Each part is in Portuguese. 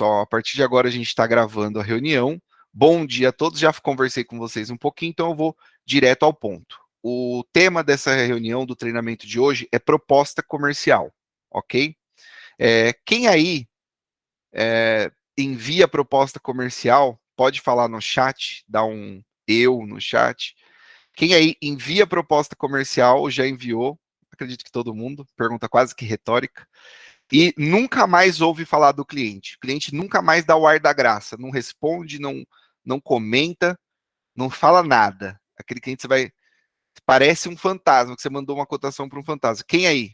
Então, a partir de agora a gente está gravando a reunião. Bom dia a todos, já conversei com vocês um pouquinho, então eu vou direto ao ponto. O tema dessa reunião, do treinamento de hoje, é proposta comercial, ok? Quem aí envia proposta comercial, pode falar no chat, dá um eu no chat. Quem aí envia proposta comercial, já enviou, acredito que todo mundo, pergunta quase que retórica, e nunca mais ouve falar do cliente. O cliente nunca mais dá o ar da graça, não responde, não comenta, não fala nada. Aquele cliente você vai. Parece um fantasma, que você mandou uma cotação para um fantasma. Quem aí?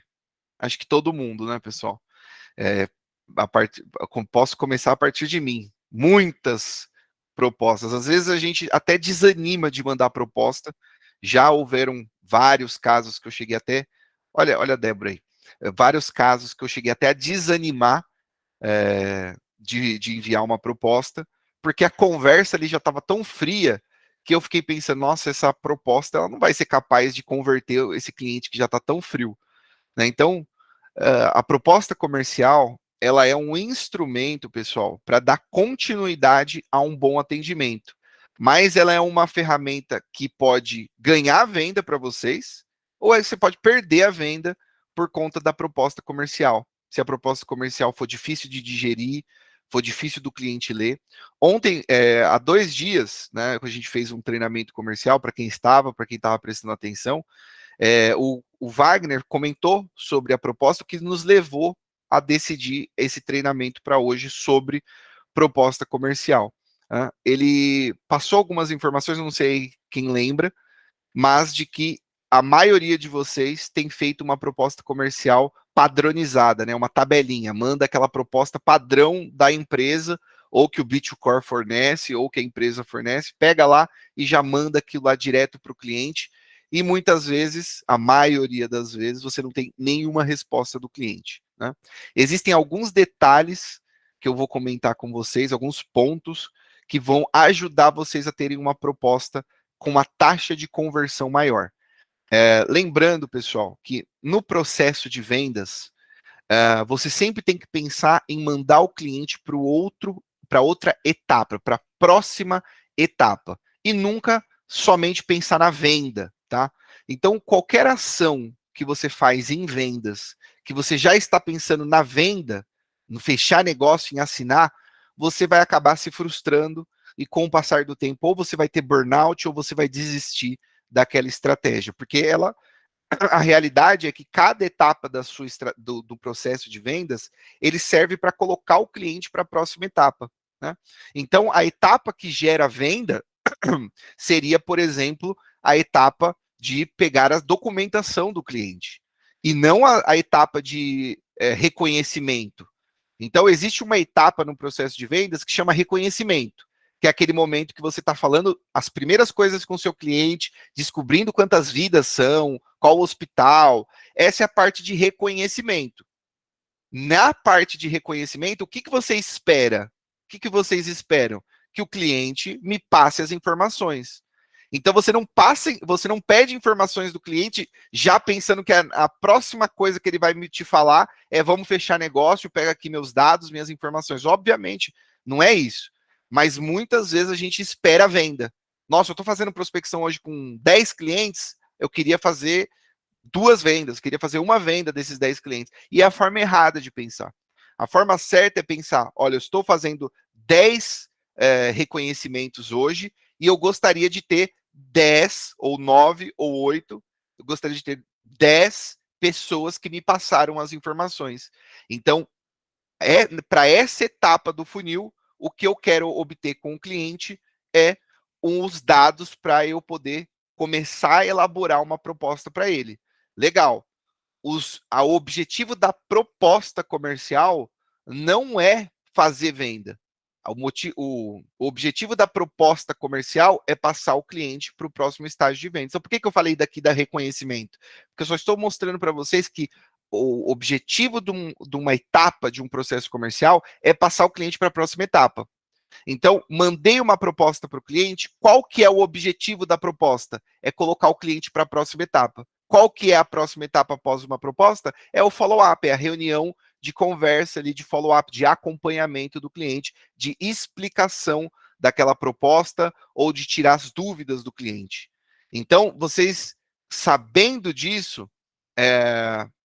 Acho que todo mundo, né, pessoal? É, posso começar a partir de mim. Muitas propostas. Às vezes a gente até desanima de mandar proposta. Já houveram vários casos que eu cheguei até. Olha a Débora aí. Vários casos que eu cheguei até a desanimar de enviar uma proposta, porque a conversa ali já estava tão fria que eu fiquei pensando, nossa, essa proposta ela não vai ser capaz de converter esse cliente que já está tão frio, né? Então, a proposta comercial, ela é um instrumento, pessoal, para dar continuidade a um bom atendimento. Mas ela é uma ferramenta que pode ganhar a venda para vocês, ou você pode perder a venda por conta da proposta comercial. Se a proposta comercial for difícil de digerir, for difícil do cliente ler. Ontem, há 2 dias, né, a gente fez um treinamento comercial para quem estava prestando atenção. O Wagner comentou sobre a proposta que nos levou a decidir esse treinamento para hoje sobre proposta comercial. Ele passou algumas informações, não sei quem lembra, mas de que a maioria de vocês tem feito uma proposta comercial padronizada, né? Uma tabelinha, manda aquela proposta padrão da empresa, ou que o B2Core fornece, ou que a empresa fornece, pega lá e já manda aquilo lá direto para o cliente, e muitas vezes, a maioria das vezes, você não tem nenhuma resposta do cliente, né? Existem alguns detalhes que eu vou comentar com vocês, alguns pontos que vão ajudar vocês a terem uma proposta com uma taxa de conversão maior. Lembrando, pessoal, que no processo de vendas, você sempre tem que pensar em mandar o cliente para outra etapa, para a próxima etapa, e nunca somente pensar na venda, tá? Então, qualquer ação que você faz em vendas, que você já está pensando na venda, no fechar negócio, em assinar, você vai acabar se frustrando e com o passar do tempo, ou você vai ter burnout, ou você vai desistir daquela estratégia, porque a realidade é que cada etapa do processo de vendas, ele serve para colocar o cliente para a próxima etapa, né? Então, a etapa que gera venda seria, por exemplo, a etapa de pegar a documentação do cliente, e não a etapa de reconhecimento. Então, existe uma etapa no processo de vendas que chama reconhecimento, que é aquele momento que você está falando as primeiras coisas com o seu cliente, descobrindo quantas vidas são, qual hospital. Essa é a parte de reconhecimento. Na parte de reconhecimento, o que você espera? O que vocês esperam? Que o cliente me passe as informações. Então você não pede informações do cliente já pensando que a próxima coisa que ele vai te falar é vamos fechar negócio, pega aqui meus dados, minhas informações. Obviamente, não é isso. Mas muitas vezes a gente espera a venda. Nossa, eu estou fazendo prospecção hoje com 10 clientes, eu queria fazer 2 vendas, queria fazer uma venda desses 10 clientes. E é a forma errada de pensar. A forma certa é pensar, olha, eu estou fazendo 10 reconhecimentos hoje e eu gostaria de ter 10 ou 9 ou 8, eu gostaria de ter 10 pessoas que me passaram as informações. Então, para essa etapa do funil, o que eu quero obter com o cliente é os dados para eu poder começar a elaborar uma proposta para ele. Legal. O objetivo da proposta comercial não é fazer venda. O objetivo da proposta comercial é passar o cliente para o próximo estágio de venda. Então, por que eu falei daqui da reconhecimento? Porque eu só estou mostrando para vocês que o objetivo de uma etapa de um processo comercial é passar o cliente para a próxima etapa. Então, mandei uma proposta para o cliente, qual que é o objetivo da proposta? É colocar o cliente para a próxima etapa. Qual que é a próxima etapa após uma proposta? É o follow-up, é a reunião de conversa ali, de follow-up, de acompanhamento do cliente, de explicação daquela proposta ou de tirar as dúvidas do cliente. Então, vocês sabendo disso,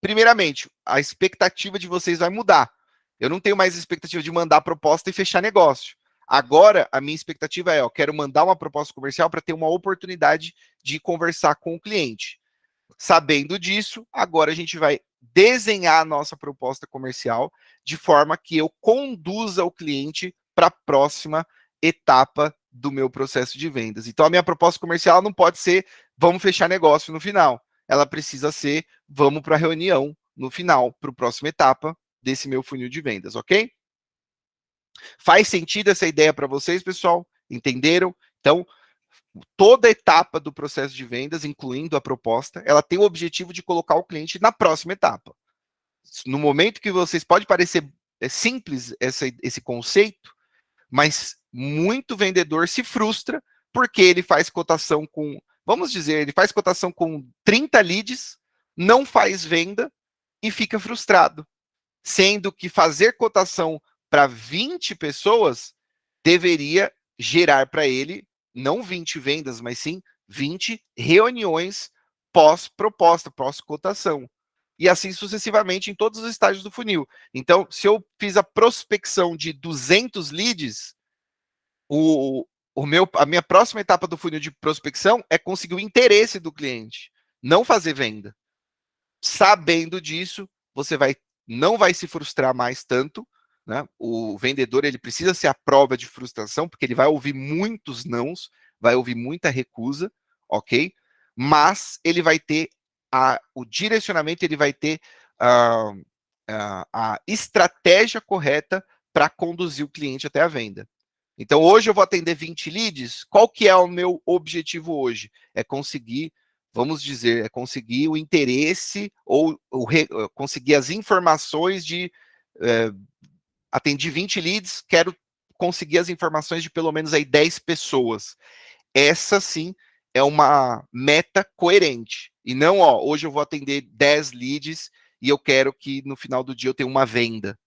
primeiramente, a expectativa de vocês vai mudar. Eu não tenho mais expectativa de mandar a proposta e fechar negócio. Agora, a minha expectativa é, eu quero mandar uma proposta comercial para ter uma oportunidade de conversar com o cliente. Sabendo disso, agora a gente vai desenhar a nossa proposta comercial de forma que eu conduza o cliente para a próxima etapa do meu processo de vendas. Então, a minha proposta comercial não pode ser vamos fechar negócio no final. Ela precisa ser vamos para a reunião no final, para a próxima etapa desse meu funil de vendas, ok? Faz sentido essa ideia para vocês, pessoal? Entenderam? Então, toda etapa do processo de vendas, incluindo a proposta, ela tem o objetivo de colocar o cliente na próxima etapa. No momento que vocês, pode parecer simples esse conceito, mas muito vendedor se frustra porque ele faz cotação com, vamos dizer, ele faz cotação com 30 leads, não faz venda e fica frustrado. Sendo que fazer cotação para 20 pessoas deveria gerar para ele não 20 vendas, mas sim 20 reuniões pós-proposta, pós-cotação. E assim sucessivamente em todos os estágios do funil. Então, se eu fiz a prospecção de 200 leads, a minha próxima etapa do funil de prospecção é conseguir o interesse do cliente, não fazer venda. Sabendo disso, você não vai se frustrar mais tanto, né? O vendedor ele precisa ser a prova de frustração, porque ele vai ouvir muitos nãos, vai ouvir muita recusa, ok? Mas ele vai ter o direcionamento, ele vai ter a estratégia correta para conduzir o cliente até a venda. Então, hoje eu vou atender 20 leads. Qual que é o meu objetivo hoje? É conseguir, vamos dizer, conseguir o interesse ou conseguir as informações de atendi 20 leads, quero conseguir as informações de pelo menos aí 10 pessoas. Essa sim é uma meta coerente. E não, hoje eu vou atender 10 leads e eu quero que no final do dia eu tenha uma venda.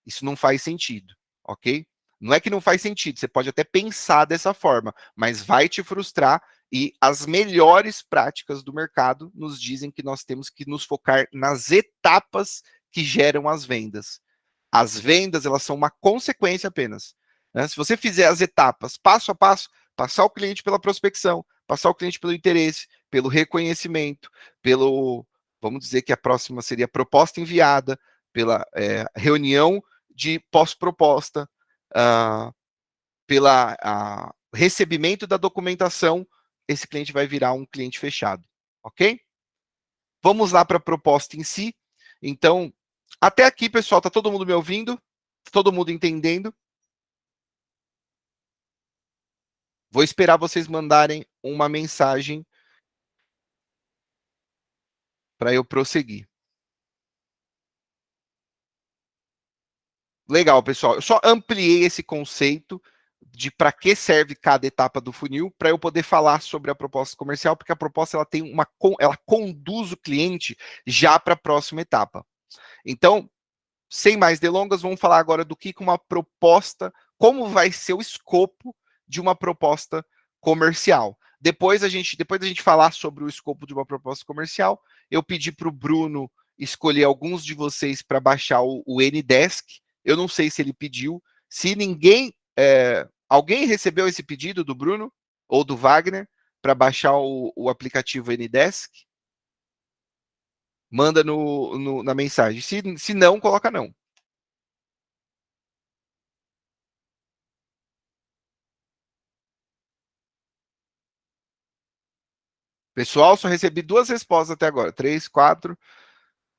Isso não faz sentido, ok? Não é que não faz sentido, você pode até pensar dessa forma, mas vai te frustrar e as melhores práticas do mercado nos dizem que nós temos que nos focar nas etapas que geram as vendas. As vendas, elas são uma consequência apenas. Né? Se você fizer as etapas passo a passo, passar o cliente pela prospecção, passar o cliente pelo interesse, pelo reconhecimento, vamos dizer que a próxima seria a proposta enviada, pela reunião de pós-proposta, pela recebimento da documentação, esse cliente vai virar um cliente fechado, ok? Vamos lá para a proposta em si. Então, até aqui, pessoal, tá todo mundo me ouvindo? Todo mundo entendendo? Vou esperar vocês mandarem uma mensagem para eu prosseguir. Legal, pessoal. Eu só ampliei esse conceito de para que serve cada etapa do funil para eu poder falar sobre a proposta comercial, porque a proposta ela conduz o cliente já para a próxima etapa. Então, sem mais delongas, vamos falar agora do que uma proposta, como vai ser o escopo de uma proposta comercial. Depois da gente falar sobre o escopo de uma proposta comercial, eu pedi para o Bruno escolher alguns de vocês para baixar o Ndesk. Eu não sei se ele pediu. Se ninguém, alguém recebeu esse pedido do Bruno ou do Wagner para baixar o aplicativo Ndesk? Manda na mensagem. Se não, coloca não. Pessoal, só recebi 2 respostas até agora. 3, 4.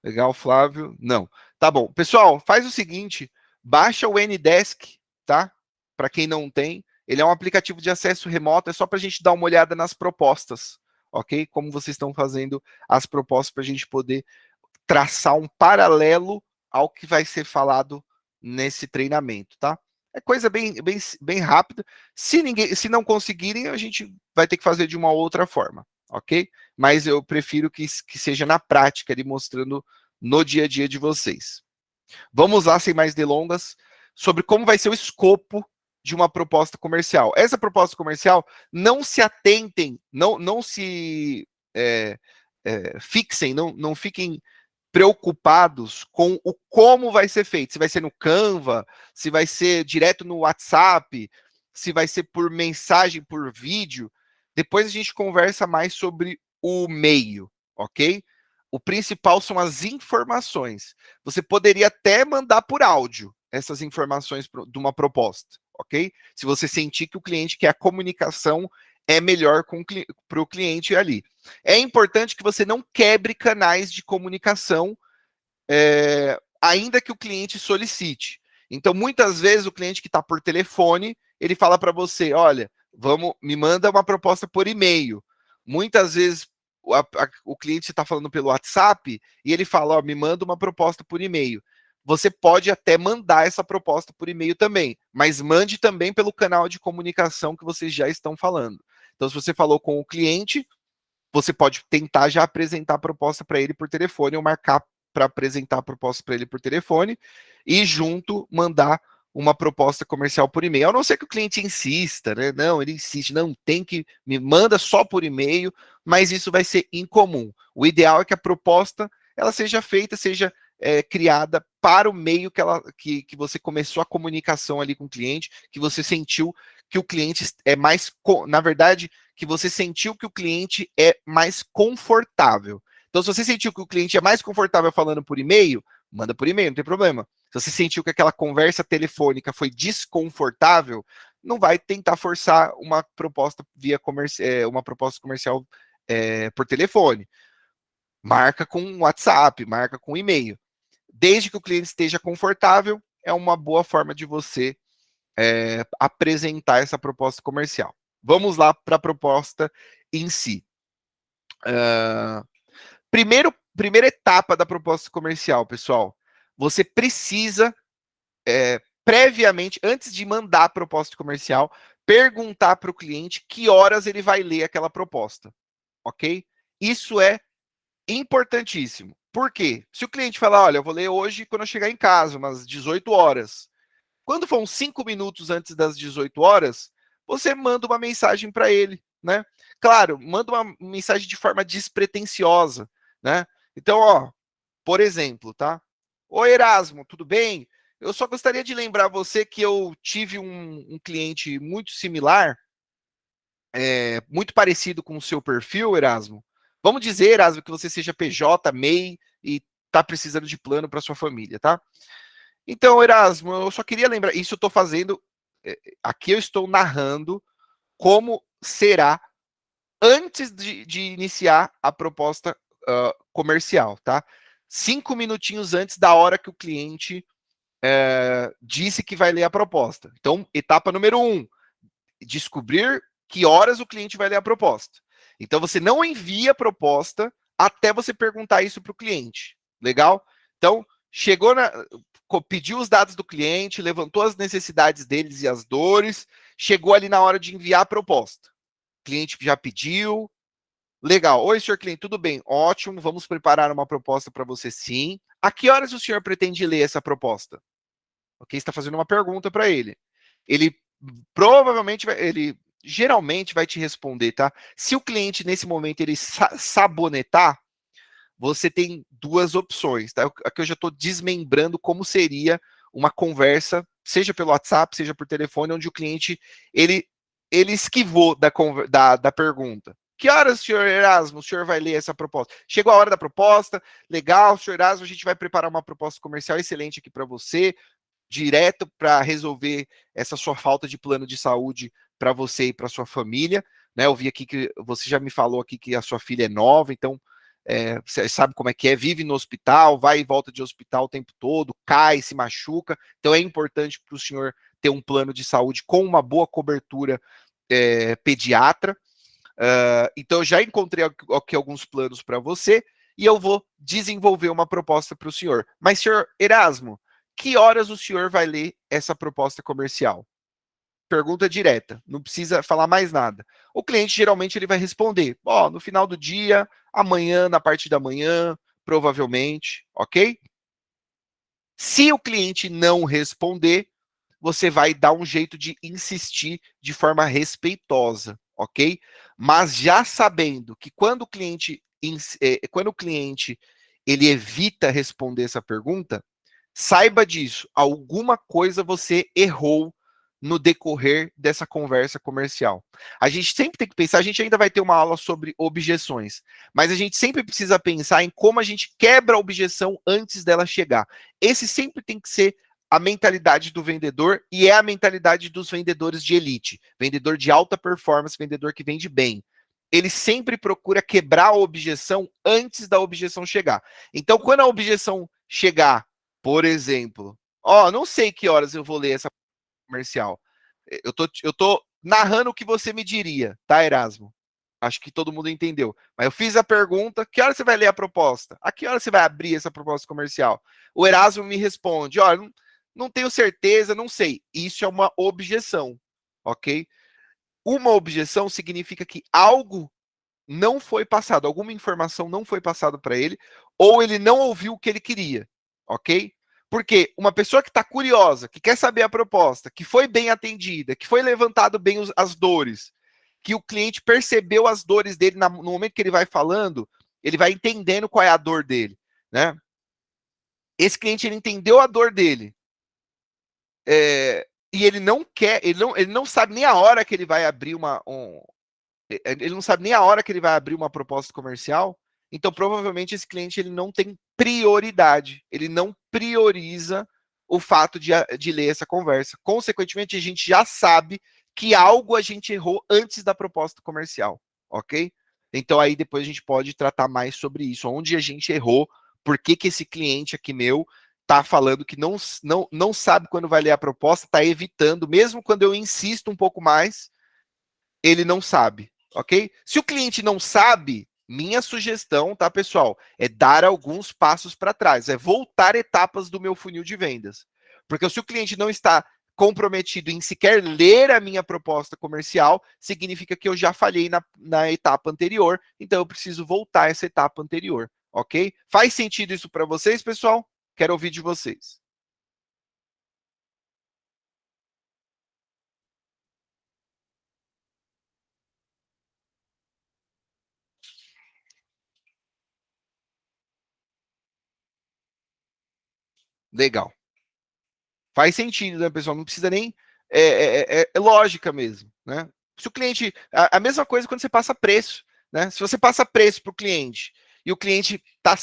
Legal, Flávio. Não. Tá bom. Pessoal, faz o seguinte. Baixa o Ndesk, tá? Para quem não tem. Ele é um aplicativo de acesso remoto. É só para a gente dar uma olhada nas propostas. Ok? Como vocês estão fazendo as propostas para a gente poder traçar um paralelo ao que vai ser falado nesse treinamento, tá? É coisa bem rápida. Se não conseguirem, a gente vai ter que fazer de uma outra forma, ok? Mas eu prefiro que seja na prática, ali mostrando no dia a dia de vocês. Vamos lá, sem mais delongas, sobre como vai ser o escopo de uma proposta comercial. Essa proposta comercial, não se atentem, não se fixem, não fiquem preocupados com o como vai ser feito. Se vai ser no Canva, se vai ser direto no WhatsApp, se vai ser por mensagem, por vídeo. Depois a gente conversa mais sobre o meio, ok? O principal são as informações. Você poderia até mandar por áudio essas informações de uma proposta, ok? Se você sentir que o cliente quer a comunicação é melhor para o cliente ali. É importante que você não quebre canais de comunicação, ainda que o cliente solicite. Então, muitas vezes, o cliente que está por telefone, ele fala para você, olha, me manda uma proposta por e-mail. Muitas vezes, o cliente está falando pelo WhatsApp e ele fala, ó, me manda uma proposta por e-mail. Você pode até mandar essa proposta por e-mail também, mas mande também pelo canal de comunicação que vocês já estão falando. Então, se você falou com o cliente, você pode tentar já apresentar a proposta para ele por telefone ou marcar para apresentar a proposta para ele por telefone e junto mandar uma proposta comercial por e-mail. A não ser que o cliente insista, né? Não, ele insiste, não, tem que me manda só por e-mail, mas isso vai ser incomum. O ideal é que a proposta ela seja feita, seja criada para o meio que você começou a comunicação ali com o cliente, que você sentiu que o cliente é mais, na verdade, que você sentiu que o cliente é mais confortável. Então, se você sentiu que o cliente é mais confortável falando por e-mail, manda por e-mail, não tem problema. Se você sentiu que aquela conversa telefônica foi desconfortável, não vai tentar forçar uma proposta uma proposta comercial por telefone. Marca com WhatsApp, marca com e-mail. Desde que o cliente esteja confortável, é uma boa forma de você apresentar essa proposta comercial. Vamos lá para a proposta em si. Primeira etapa da proposta comercial, pessoal. Você precisa, previamente, antes de mandar a proposta comercial, perguntar para o cliente que horas ele vai ler aquela proposta, ok? Isso é importantíssimo. Por quê? Se o cliente falar, olha, eu vou ler hoje quando eu chegar em casa, umas 18 horas. Quando for uns 5 minutos antes das 18 horas, você manda uma mensagem para ele, né? Claro, manda uma mensagem de forma despretensiosa, né? Então, ó, por exemplo, tá? Oi, Erasmo, tudo bem? Eu só gostaria de lembrar você que eu tive um cliente muito similar, muito parecido com o seu perfil, Erasmo. Vamos dizer, Erasmo, que você seja PJ, MEI e está precisando de plano para sua família, tá? Então, Erasmo, eu só queria lembrar, isso eu estou fazendo, aqui eu estou narrando como será antes de iniciar a proposta comercial, tá? 5 minutinhos antes da hora que o cliente disse que vai ler a proposta. Então, etapa número 1, descobrir que horas o cliente vai ler a proposta. Então, você não envia a proposta até você perguntar isso para o cliente. Legal? Então, pediu os dados do cliente, levantou as necessidades deles e as dores, chegou ali na hora de enviar a proposta. O cliente já pediu. Legal. Oi, senhor cliente, tudo bem? Ótimo, vamos preparar uma proposta para você sim. A que horas o senhor pretende ler essa proposta? Ok, está fazendo uma pergunta para ele. Ele provavelmente ele geralmente vai te responder, tá? Se o cliente nesse momento ele sabonetar, você tem duas opções, tá? Aqui eu já estou desmembrando como seria uma conversa, seja pelo WhatsApp, seja por telefone, onde o cliente ele esquivou da pergunta. Que horas, senhor Erasmo, o senhor vai ler essa proposta? Chegou a hora da proposta, legal, senhor Erasmo, a gente vai preparar uma proposta comercial excelente aqui para você, direto para resolver essa sua falta de plano de saúde para você e para sua família, né? Eu vi aqui que você já me falou aqui que a sua filha é nova, então você sabe como é que é, vive no hospital, vai e volta de hospital o tempo todo, cai, se machuca, então é importante para o senhor ter um plano de saúde com uma boa cobertura pediatra. Então, eu já encontrei aqui alguns planos para você e eu vou desenvolver uma proposta para o senhor. Mas, senhor Erasmo, que horas o senhor vai ler essa proposta comercial? Pergunta direta, não precisa falar mais nada. O cliente geralmente ele vai responder, no final do dia, amanhã, na parte da manhã, provavelmente, ok? Se o cliente não responder, você vai dar um jeito de insistir de forma respeitosa, ok? Mas já sabendo que quando o cliente ele evita responder essa pergunta, saiba disso, alguma coisa você errou no decorrer dessa conversa comercial. A gente sempre tem que pensar, a gente ainda vai ter uma aula sobre objeções, mas a gente sempre precisa pensar em como a gente quebra a objeção antes dela chegar. Esse sempre tem que ser a mentalidade do vendedor e é a mentalidade dos vendedores de elite, vendedor de alta performance, vendedor que vende bem. Ele sempre procura quebrar a objeção antes da objeção chegar. Então, quando a objeção chegar, por exemplo, não sei que horas eu vou ler essa comercial. Eu tô narrando o que você me diria, tá, Erasmo? Acho que todo mundo entendeu. Mas eu fiz a pergunta: que hora você vai ler a proposta? A que hora você vai abrir essa proposta comercial? O Erasmo me responde: olha, não tenho certeza, não sei. Isso é uma objeção, ok? Uma objeção significa que algo não foi passado, alguma informação não foi passada para ele, ou ele não ouviu o que ele queria, ok? Porque uma pessoa que está curiosa, que quer saber a proposta, que foi bem atendida, que foi levantado bem as dores, que o cliente percebeu as dores dele no momento que ele vai falando, ele vai entendendo qual é a dor dele, né? Esse cliente ele entendeu a dor dele, e ele não quer, ele não sabe nem a hora que ele vai abrir ele não sabe nem a hora que ele vai abrir uma proposta comercial, então provavelmente esse cliente ele não tem prioridade, ele não prioriza o fato de ler essa conversa. Consequentemente, a gente já sabe que algo a gente errou antes da proposta comercial, ok? Então aí depois a gente pode tratar mais sobre isso, onde a gente errou, por que esse cliente aqui meu tá falando que não sabe quando vai ler a proposta, tá evitando, mesmo quando eu insisto um pouco mais, ele não sabe, ok? Se o cliente não sabe, minha sugestão, tá, pessoal, é dar alguns passos para trás, é voltar etapas do meu funil de vendas. Porque se o cliente não está comprometido em sequer ler a minha proposta comercial, significa que eu já falhei na etapa anterior, então eu preciso voltar essa etapa anterior, ok? Faz sentido isso para vocês, pessoal? Quero ouvir de vocês. Legal. Faz sentido, né, pessoal? Não precisa nem. É lógica mesmo, né? Se o cliente. A mesma coisa quando você passa preço, né? Se você passa preço para o cliente e o cliente tá.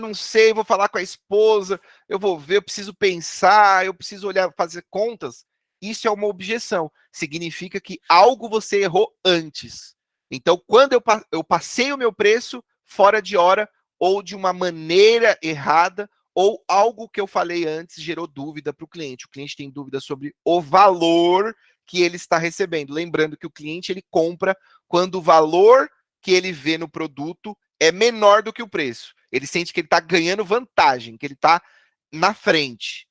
Não sei, vou falar com a esposa, eu vou ver, eu preciso pensar, eu preciso olhar, fazer contas. Isso é uma objeção. Significa que algo você errou antes. Então, quando eu passei o meu preço fora de hora ou de uma maneira errada, ou algo que eu falei antes gerou dúvida para o cliente. O cliente tem dúvida sobre o valor que ele está recebendo. Lembrando que o cliente ele compra quando o valor que ele vê no produto é menor do que o preço. Ele sente que ele está ganhando vantagem, que ele está na frente.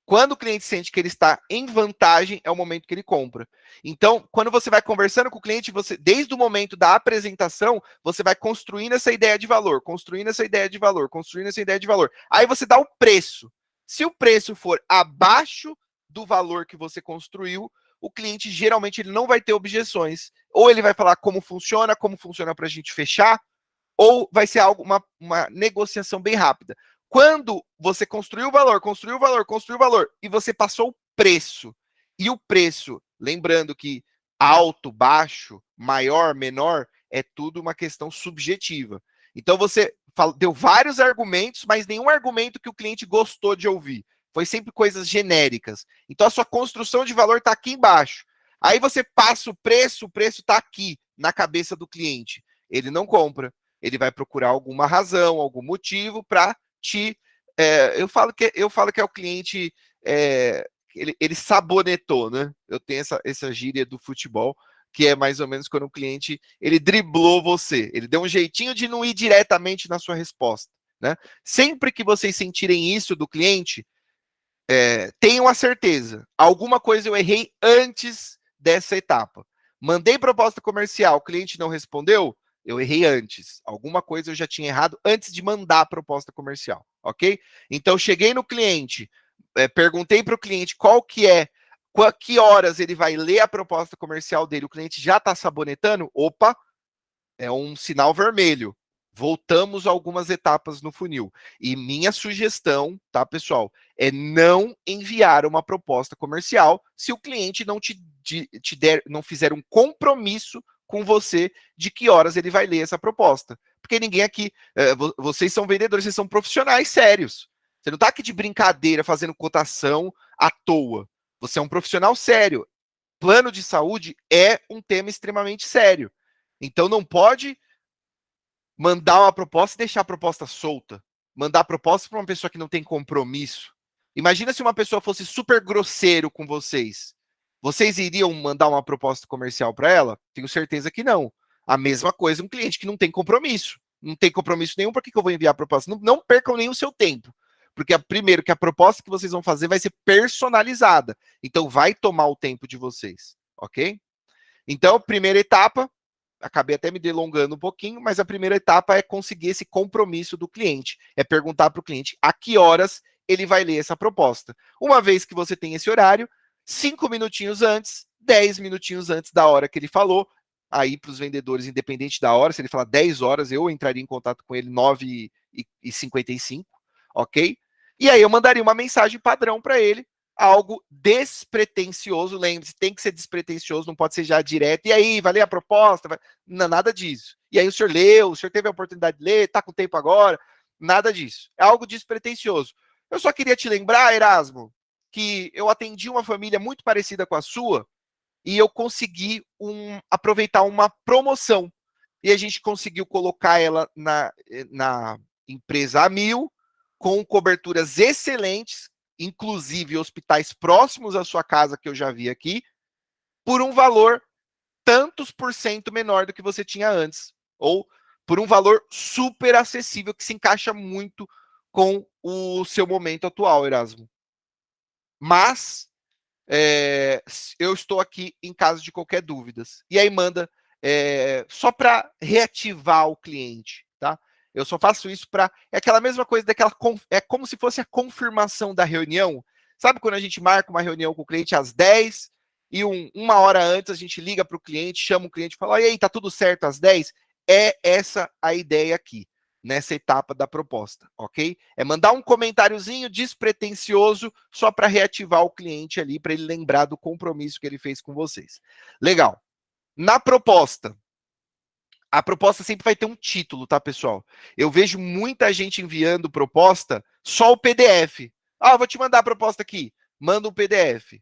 Quando o cliente sente que ele está em vantagem, é o momento que ele compra. Então, quando você vai conversando com o cliente, você, desde o momento da apresentação, você vai construindo essa ideia de valor, construindo essa ideia de valor, construindo essa ideia de valor. Aí você dá o preço. Se o preço for abaixo do valor que você construiu, o cliente geralmente ele não vai ter objeções. Ou ele vai falar como funciona para a gente fechar, ou vai ser algo, uma negociação bem rápida. Quando você construiu o valor, e você passou o preço, e o preço, lembrando que alto, baixo, maior, menor, é tudo uma questão subjetiva. Então você deu vários argumentos, mas nenhum argumento que o cliente gostou de ouvir. Foi sempre coisas genéricas. Então a sua construção de valor está aqui embaixo. Aí você passa o preço está aqui, na cabeça do cliente. Ele não compra. Ele vai procurar alguma razão, algum motivo para te. Eu falo que é o cliente. Ele sabonetou, né? Eu tenho essa gíria do futebol, que é mais ou menos quando o cliente ele driblou você, ele deu um jeitinho de não ir diretamente na sua resposta, né? Sempre que vocês sentirem isso do cliente, tenham a certeza, alguma coisa eu errei antes dessa etapa. Mandei proposta comercial, o cliente não respondeu, eu errei antes. Alguma coisa eu já tinha errado antes de mandar a proposta comercial, ok? Então, cheguei no cliente, perguntei para o cliente que horas ele vai ler a proposta comercial dele, o cliente já está sabonetando, opa, é um sinal vermelho. Voltamos a algumas etapas no funil. E minha sugestão, tá, pessoal, é não enviar uma proposta comercial se o cliente não não fizer um compromisso com você de que horas ele vai ler essa proposta. Porque ninguém aqui, vocês são vendedores, vocês são profissionais sérios. Você não está aqui de brincadeira fazendo cotação à toa. Você é um profissional sério. Plano de saúde é um tema extremamente sério. Então não pode mandar uma proposta e deixar a proposta solta. Mandar a proposta para uma pessoa que não tem compromisso. Imagina se uma pessoa fosse super grosseiro com vocês. Vocês iriam mandar uma proposta comercial para ela? Tenho certeza que não. A mesma coisa um cliente que não tem compromisso. Não tem compromisso nenhum, por que eu vou enviar a proposta? Não percam nem o seu tempo. Porque, primeiro, que a proposta que vocês vão fazer vai ser personalizada. Então, vai tomar o tempo de vocês. Ok? Então, primeira etapa, acabei até me delongando um pouquinho, mas a primeira etapa é conseguir esse compromisso do cliente. É perguntar para o cliente a que horas ele vai ler essa proposta. Uma vez que você tem esse horário, 5 minutinhos antes, 10 minutinhos antes da hora que ele falou, aí para os vendedores, independente da hora, se ele falar 10 horas, eu entraria em contato com ele 9h55, ok? E aí eu mandaria uma mensagem padrão para ele, algo despretensioso, lembre-se, tem que ser despretensioso, não pode ser já direto. E aí, vai ler a proposta? Não, nada disso. E aí o senhor leu, o senhor teve a oportunidade de ler, está com tempo agora? Nada disso. É algo despretensioso. Eu só queria te lembrar, Erasmo, que eu atendi uma família muito parecida com a sua e eu consegui aproveitar uma promoção. E a gente conseguiu colocar ela na empresa A1000, com coberturas excelentes, inclusive hospitais próximos à sua casa, que eu já vi aqui, por um valor tantos por cento menor do que você tinha antes. Ou por um valor super acessível, que se encaixa muito com o seu momento atual, Erasmo. Mas eu estou aqui em caso de qualquer dúvida. E aí manda só para reativar o cliente, tá? Eu só faço isso para... É aquela mesma coisa daquela... É como se fosse a confirmação da reunião. Sabe quando a gente marca uma reunião com o cliente às 10 e uma hora antes a gente liga para o cliente, chama o cliente e fala, e aí, tá tudo certo às 10? É essa a ideia aqui, nessa etapa da proposta, ok? É mandar um comentáriozinho despretensioso só para reativar o cliente ali, para ele lembrar do compromisso que ele fez com vocês. Legal. Na proposta, a proposta sempre vai ter um título, tá, pessoal? Eu vejo muita gente enviando proposta só o PDF. Ah, vou te mandar a proposta aqui. Manda um PDF,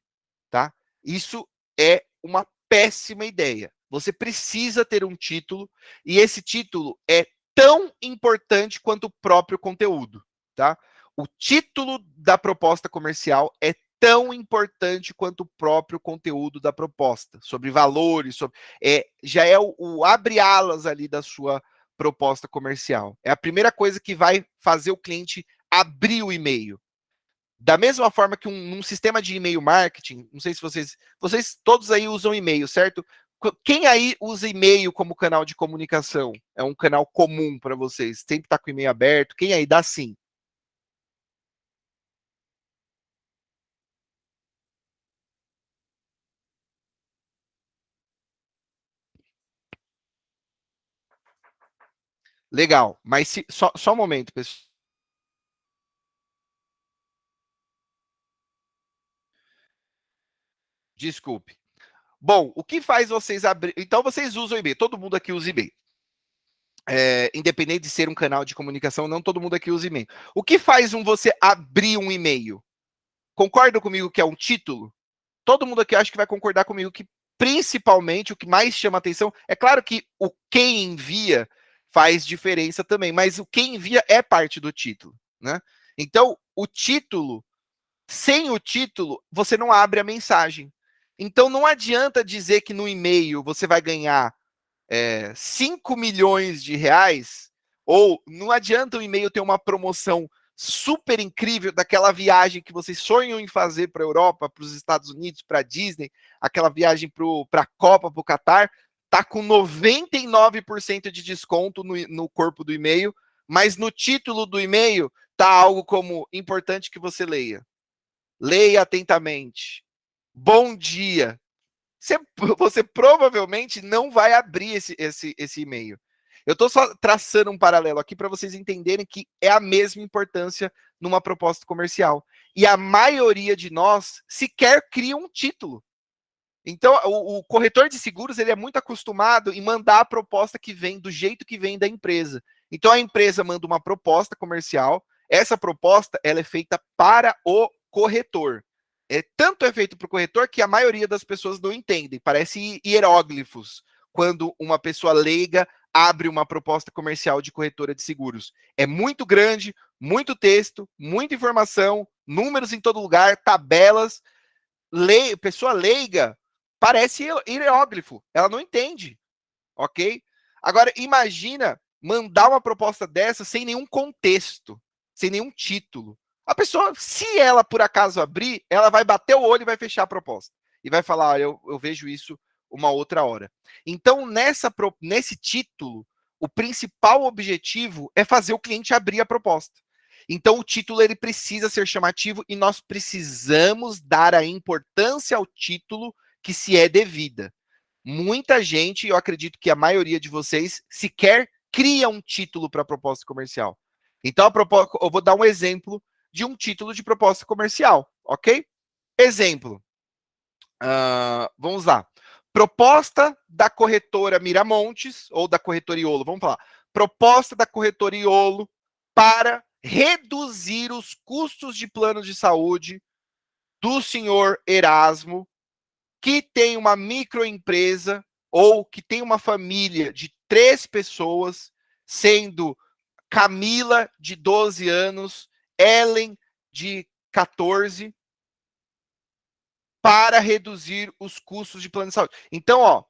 tá? Isso é uma péssima ideia. Você precisa ter um título e esse título é tão importante quanto o próprio conteúdo, tá? O título da proposta comercial é tão importante quanto o próprio conteúdo da proposta, sobre valores, já é o abre-alas ali da sua proposta comercial. É a primeira coisa que vai fazer o cliente abrir o e-mail. Da mesma forma que um sistema de e-mail marketing, não sei se vocês todos aí usam e-mail, certo? Quem aí usa e-mail como canal de comunicação? É um canal comum para vocês? Sempre está com o e-mail aberto? Quem aí dá sim? Legal, mas só um momento, pessoal. Desculpe. Bom, o que faz vocês abrir... Então, vocês usam e-mail. Todo mundo aqui usa e-mail. Independente de ser um canal de comunicação, não todo mundo aqui usa e-mail. O que faz você abrir um e-mail? Concorda comigo que é um título? Todo mundo aqui acho que vai concordar comigo que, principalmente, o que mais chama atenção... É claro que o quem envia faz diferença também, mas o quem envia é parte do título, né? Então, o título... Sem o título, você não abre a mensagem. Então, não adianta dizer que no e-mail você vai ganhar 5 milhões de reais, ou não adianta o e-mail ter uma promoção super incrível daquela viagem que vocês sonham em fazer para a Europa, para os Estados Unidos, para a Disney, aquela viagem para a Copa, para o Catar, tá com 99% de desconto no corpo do e-mail, mas no título do e-mail tá algo como importante que você leia. Leia atentamente. Bom dia. Você provavelmente não vai abrir esse e-mail. Eu estou só traçando um paralelo aqui para vocês entenderem que é a mesma importância numa proposta comercial. E a maioria de nós sequer cria um título. Então, o corretor de seguros ele é muito acostumado em mandar a proposta que vem do jeito que vem da empresa. Então, a empresa manda uma proposta comercial. Essa proposta ela é feita para o corretor. Tanto é feito para o corretor que a maioria das pessoas não entendem. Parece hieróglifos quando uma pessoa leiga abre uma proposta comercial de corretora de seguros. É muito grande, muito texto, muita informação, números em todo lugar, tabelas. Pessoa leiga parece hieróglifo, ela não entende, ok? Agora, imagina mandar uma proposta dessa sem nenhum contexto, sem nenhum título. A pessoa, se ela por acaso abrir, ela vai bater o olho e vai fechar a proposta. E vai falar, eu vejo isso uma outra hora. Então, nesse título, o principal objetivo é fazer o cliente abrir a proposta. Então, o título ele precisa ser chamativo e nós precisamos dar a importância ao título que se é devida. Muita gente, eu acredito que a maioria de vocês, sequer cria um título para proposta comercial. Então, eu vou dar um exemplo de um título de proposta comercial, ok? Exemplo. Vamos lá. Proposta da corretora Miramontes, ou da corretora Iolo, vamos falar. Proposta da corretora Iolo para reduzir os custos de plano de saúde do senhor Erasmo, que tem uma microempresa ou que tem uma família de 3 pessoas, sendo Camila, de 12 anos, Ellen, de 14, para reduzir os custos de plano de saúde. Então, ó,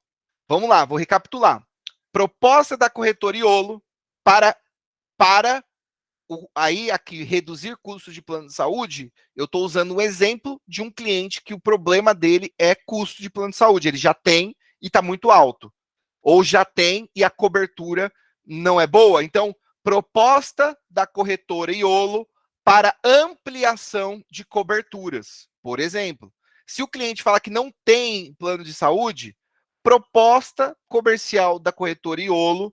vamos lá, vou recapitular. Proposta da corretora Iolo para aí aqui reduzir custos de plano de saúde, eu estou usando um exemplo de um cliente que o problema dele é custo de plano de saúde. Ele já tem e está muito alto. Ou já tem e a cobertura não é boa. Então, proposta da corretora Iolo para ampliação de coberturas. Por exemplo, se o cliente fala que não tem plano de saúde, proposta comercial da corretora Iolo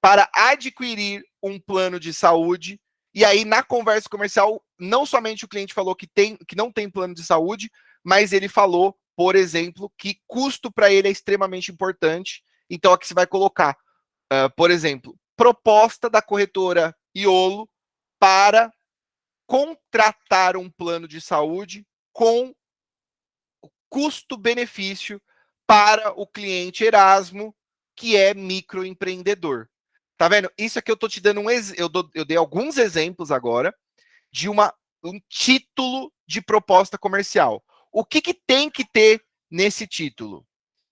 para adquirir um plano de saúde. E aí, na conversa comercial, não somente o cliente falou que não tem plano de saúde, mas ele falou, por exemplo, que custo para ele é extremamente importante. Então, aqui você vai colocar, por exemplo, proposta da corretora Iolo para contratar um plano de saúde com custo-benefício para o cliente Erasmo, que é microempreendedor. Tá vendo? Isso aqui eu tô te dando eu dei alguns exemplos agora de um título de proposta comercial. O que tem que ter nesse título?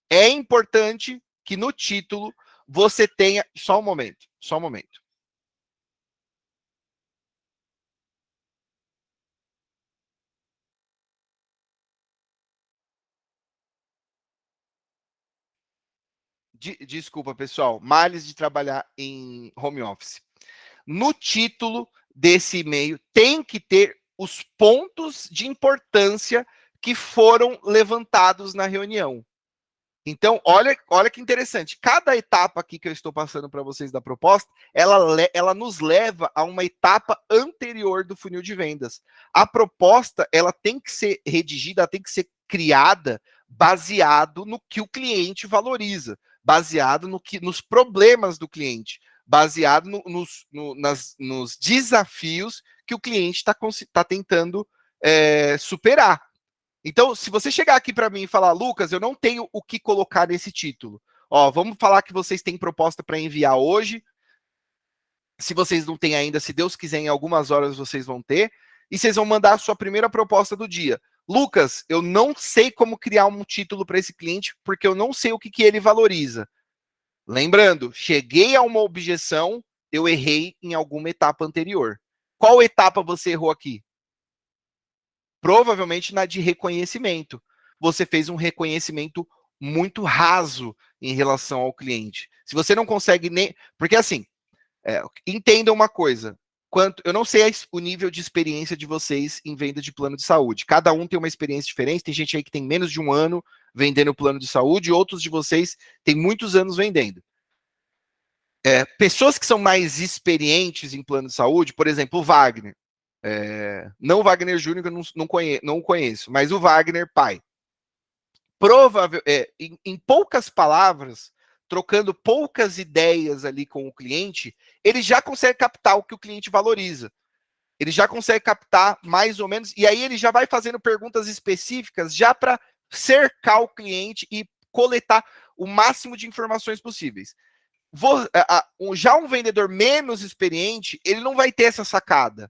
É importante que no título você tenha... Só um momento. Desculpa, pessoal. Males de trabalhar em home office. No título desse e-mail tem que ter os pontos de importância que foram levantados na reunião. Então, olha que interessante. Cada etapa aqui que eu estou passando para vocês da proposta, ela nos leva a uma etapa anterior do funil de vendas. A proposta, ela tem que ser redigida, ela tem que ser criada baseado no que o cliente valoriza, baseado nos problemas do cliente, baseado nos desafios que o cliente está tentando superar. Então, se você chegar aqui para mim e falar, Lucas, eu não tenho o que colocar nesse título. Ó, vamos falar que vocês têm proposta para enviar hoje. Se vocês não têm ainda, se Deus quiser, em algumas horas vocês vão ter. E vocês vão mandar a sua primeira proposta do dia. Lucas, eu não sei como criar um título para esse cliente, porque eu não sei o que ele valoriza. Lembrando, cheguei a uma objeção, eu errei em alguma etapa anterior. Qual etapa você errou aqui? Provavelmente na de reconhecimento. Você fez um reconhecimento muito raso em relação ao cliente. Se você não consegue nem... Porque assim, entenda uma coisa. quanto. Eu não sei o nível de experiência de vocês em venda de plano de saúde. Cada um tem uma experiência diferente. Tem gente aí que tem menos de um ano vendendo plano de saúde, e outros de vocês têm muitos anos vendendo. Pessoas que são mais experientes em plano de saúde, por exemplo, o Wagner. Não o Wagner Júnior, que eu não conheço, mas o Wagner pai. Provável, em poucas palavras, trocando poucas ideias ali com o cliente, ele já consegue captar o que o cliente valoriza. Ele já consegue captar mais ou menos, e aí ele já vai fazendo perguntas específicas já para cercar o cliente e coletar o máximo de informações possíveis. Já um vendedor menos experiente, ele não vai ter essa sacada.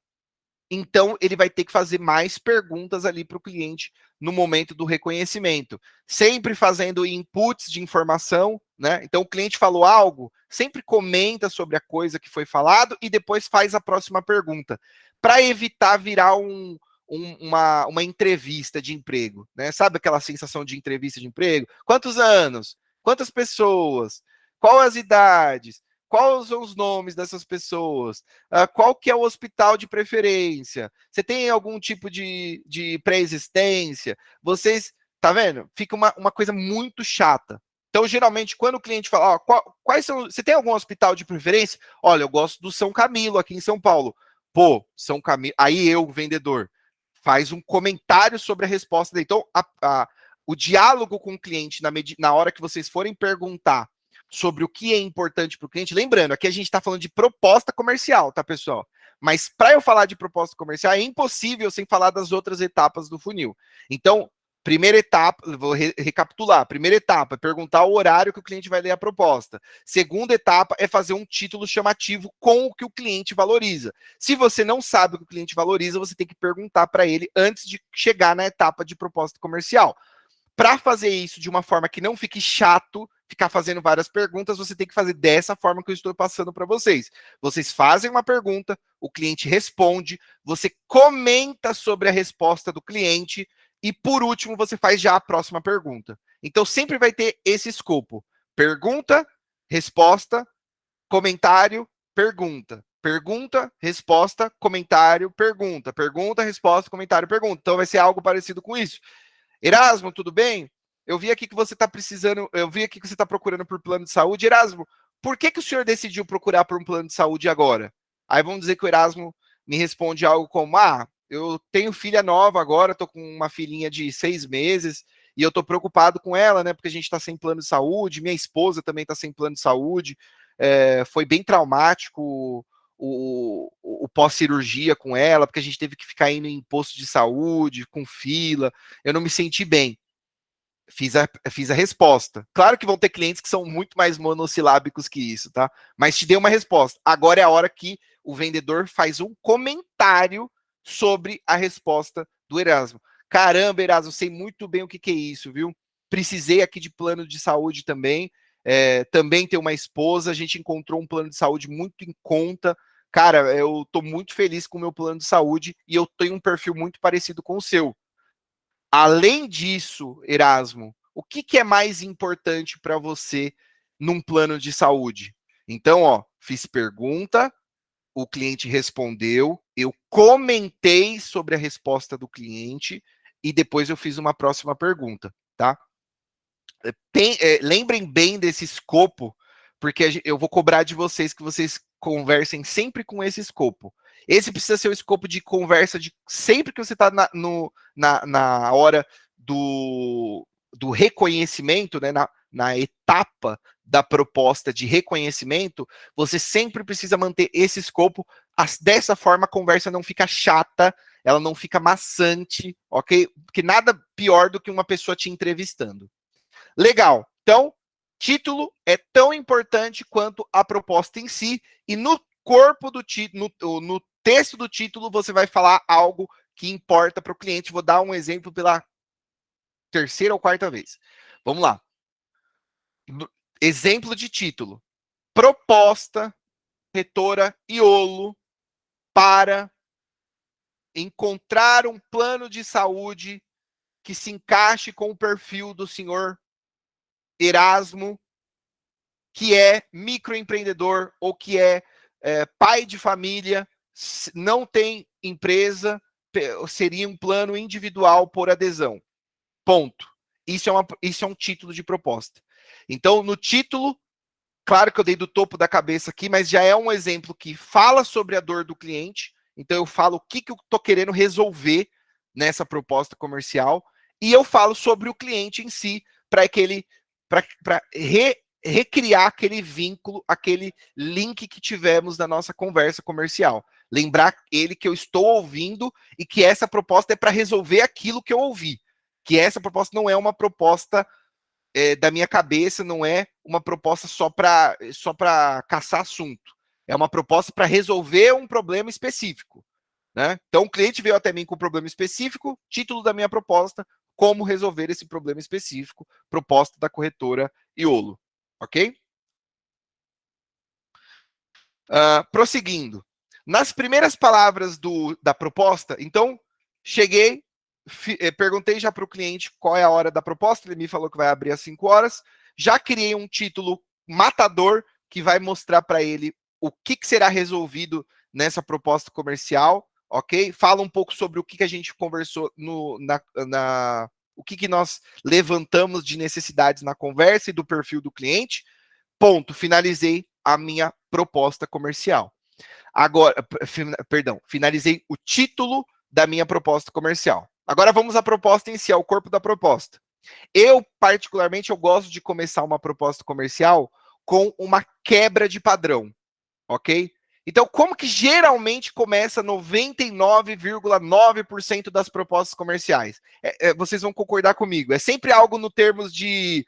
Então, ele vai ter que fazer mais perguntas ali para o cliente no momento do reconhecimento, sempre fazendo inputs de informação, né? Então, o cliente falou algo, sempre comenta sobre a coisa que foi falado e depois faz a próxima pergunta, para evitar virar uma entrevista de emprego, né? Sabe aquela sensação de entrevista de emprego? Quantos anos? Quantas pessoas? Qual as idades? Quais são os nomes dessas pessoas? Qual que é o hospital de preferência? Você tem algum tipo de pré-existência? Vocês, tá vendo? Fica uma coisa muito chata. Então, geralmente, quando o cliente fala, quais são. Você tem algum hospital de preferência? Olha, eu gosto do São Camilo aqui em São Paulo. Pô, São Camilo. Aí eu, vendedor, faz um comentário sobre a resposta dele. Então, o diálogo com o cliente na hora que vocês forem perguntar sobre o que é importante para o cliente. Lembrando, aqui a gente está falando de proposta comercial, tá, pessoal? Mas para eu falar de proposta comercial, é impossível sem falar das outras etapas do funil. Então, primeira etapa, vou recapitular. Primeira etapa, perguntar o horário que o cliente vai ler a proposta. Segunda etapa é fazer um título chamativo com o que o cliente valoriza. Se você não sabe o que o cliente valoriza, você tem que perguntar para ele antes de chegar na etapa de proposta comercial. Para fazer isso de uma forma que não fique chato, ficar fazendo várias perguntas, você tem que fazer dessa forma que eu estou passando para vocês. Vocês fazem uma pergunta, o cliente responde, você comenta sobre a resposta do cliente e, por último, você faz já a próxima pergunta. Então, sempre vai ter esse escopo: pergunta, resposta, comentário, pergunta. Pergunta, resposta, comentário, pergunta. Pergunta, resposta, comentário, pergunta. Então, vai ser algo parecido com isso. Erasmo, tudo bem? Eu vi aqui que você está precisando, eu vi aqui que você está procurando por plano de saúde. Erasmo, por que o senhor decidiu procurar por um plano de saúde agora? Aí vamos dizer que o Erasmo me responde algo como: eu tenho filha nova agora, estou com uma filhinha de 6 meses e eu estou preocupado com ela, né? Porque a gente está sem plano de saúde, minha esposa também está sem plano de saúde. Foi bem traumático o pós-cirurgia com ela, porque a gente teve que ficar indo em posto de saúde, com fila, eu não me senti bem. Fiz a resposta. Claro que vão ter clientes que são muito mais monossilábicos que isso, tá? Mas te dei uma resposta. Agora é a hora que o vendedor faz um comentário sobre a resposta do Erasmo. Caramba, Erasmo, sei muito bem o que é isso, viu? Precisei aqui de plano de saúde também. Também tenho uma esposa, a gente encontrou um plano de saúde muito em conta. Cara, eu estou muito feliz com o meu plano de saúde e eu tenho um perfil muito parecido com o seu. Além disso, Erasmo, o que é mais importante para você num plano de saúde? Então, fiz pergunta, o cliente respondeu, eu comentei sobre a resposta do cliente e depois eu fiz uma próxima pergunta, tá? Lembrem bem desse escopo, porque eu vou cobrar de vocês que vocês conversem sempre com esse escopo. Esse precisa ser o escopo de conversa de sempre que você está na hora do reconhecimento, né, na etapa da proposta de reconhecimento, você sempre precisa manter esse escopo. Dessa forma, a conversa não fica chata, ela não fica maçante, ok? Porque nada pior do que uma pessoa te entrevistando. Legal. Então, título é tão importante quanto a proposta em si, e no corpo do título, no texto do título, você vai falar algo que importa para o cliente. Vou dar um exemplo pela terceira ou quarta vez. Vamos lá. Exemplo de título: proposta corretora Iolo para encontrar um plano de saúde que se encaixe com o perfil do senhor Erasmo, que é microempreendedor ou que é pai de família, não tem empresa, seria um plano individual por adesão. Ponto. Isso é um título de proposta. Então, no título, claro que eu dei do topo da cabeça aqui, mas já é um exemplo que fala sobre a dor do cliente. Então, eu falo o que eu estou querendo resolver nessa proposta comercial e eu falo sobre o cliente em si, para que ele recriar aquele vínculo, aquele link que tivemos na nossa conversa comercial. Lembrar ele que eu estou ouvindo e que essa proposta é para resolver aquilo que eu ouvi. Que essa proposta não é uma proposta da minha cabeça, não é uma proposta só para caçar assunto. É uma proposta para resolver um problema específico. Né? Então, o cliente veio até mim com um problema específico, título da minha proposta, como resolver esse problema específico, proposta da corretora Iolo. Ok? Prosseguindo. Nas primeiras palavras da proposta, então, cheguei, perguntei já para o cliente qual é a hora da proposta, ele me falou que vai abrir às 5 horas, já criei um título matador que vai mostrar para ele o que será resolvido nessa proposta comercial, ok? Fala um pouco sobre o que a gente conversou o que nós levantamos de necessidades na conversa e do perfil do cliente. Ponto, finalizei a minha proposta comercial. Agora, perdão, finalizei o título da minha proposta comercial. Agora vamos à proposta em si, ao corpo da proposta. Eu, particularmente, eu gosto de começar uma proposta comercial com uma quebra de padrão, ok? Então, como que geralmente começa 99,9% das propostas comerciais? Vocês vão concordar comigo. É sempre algo no termos de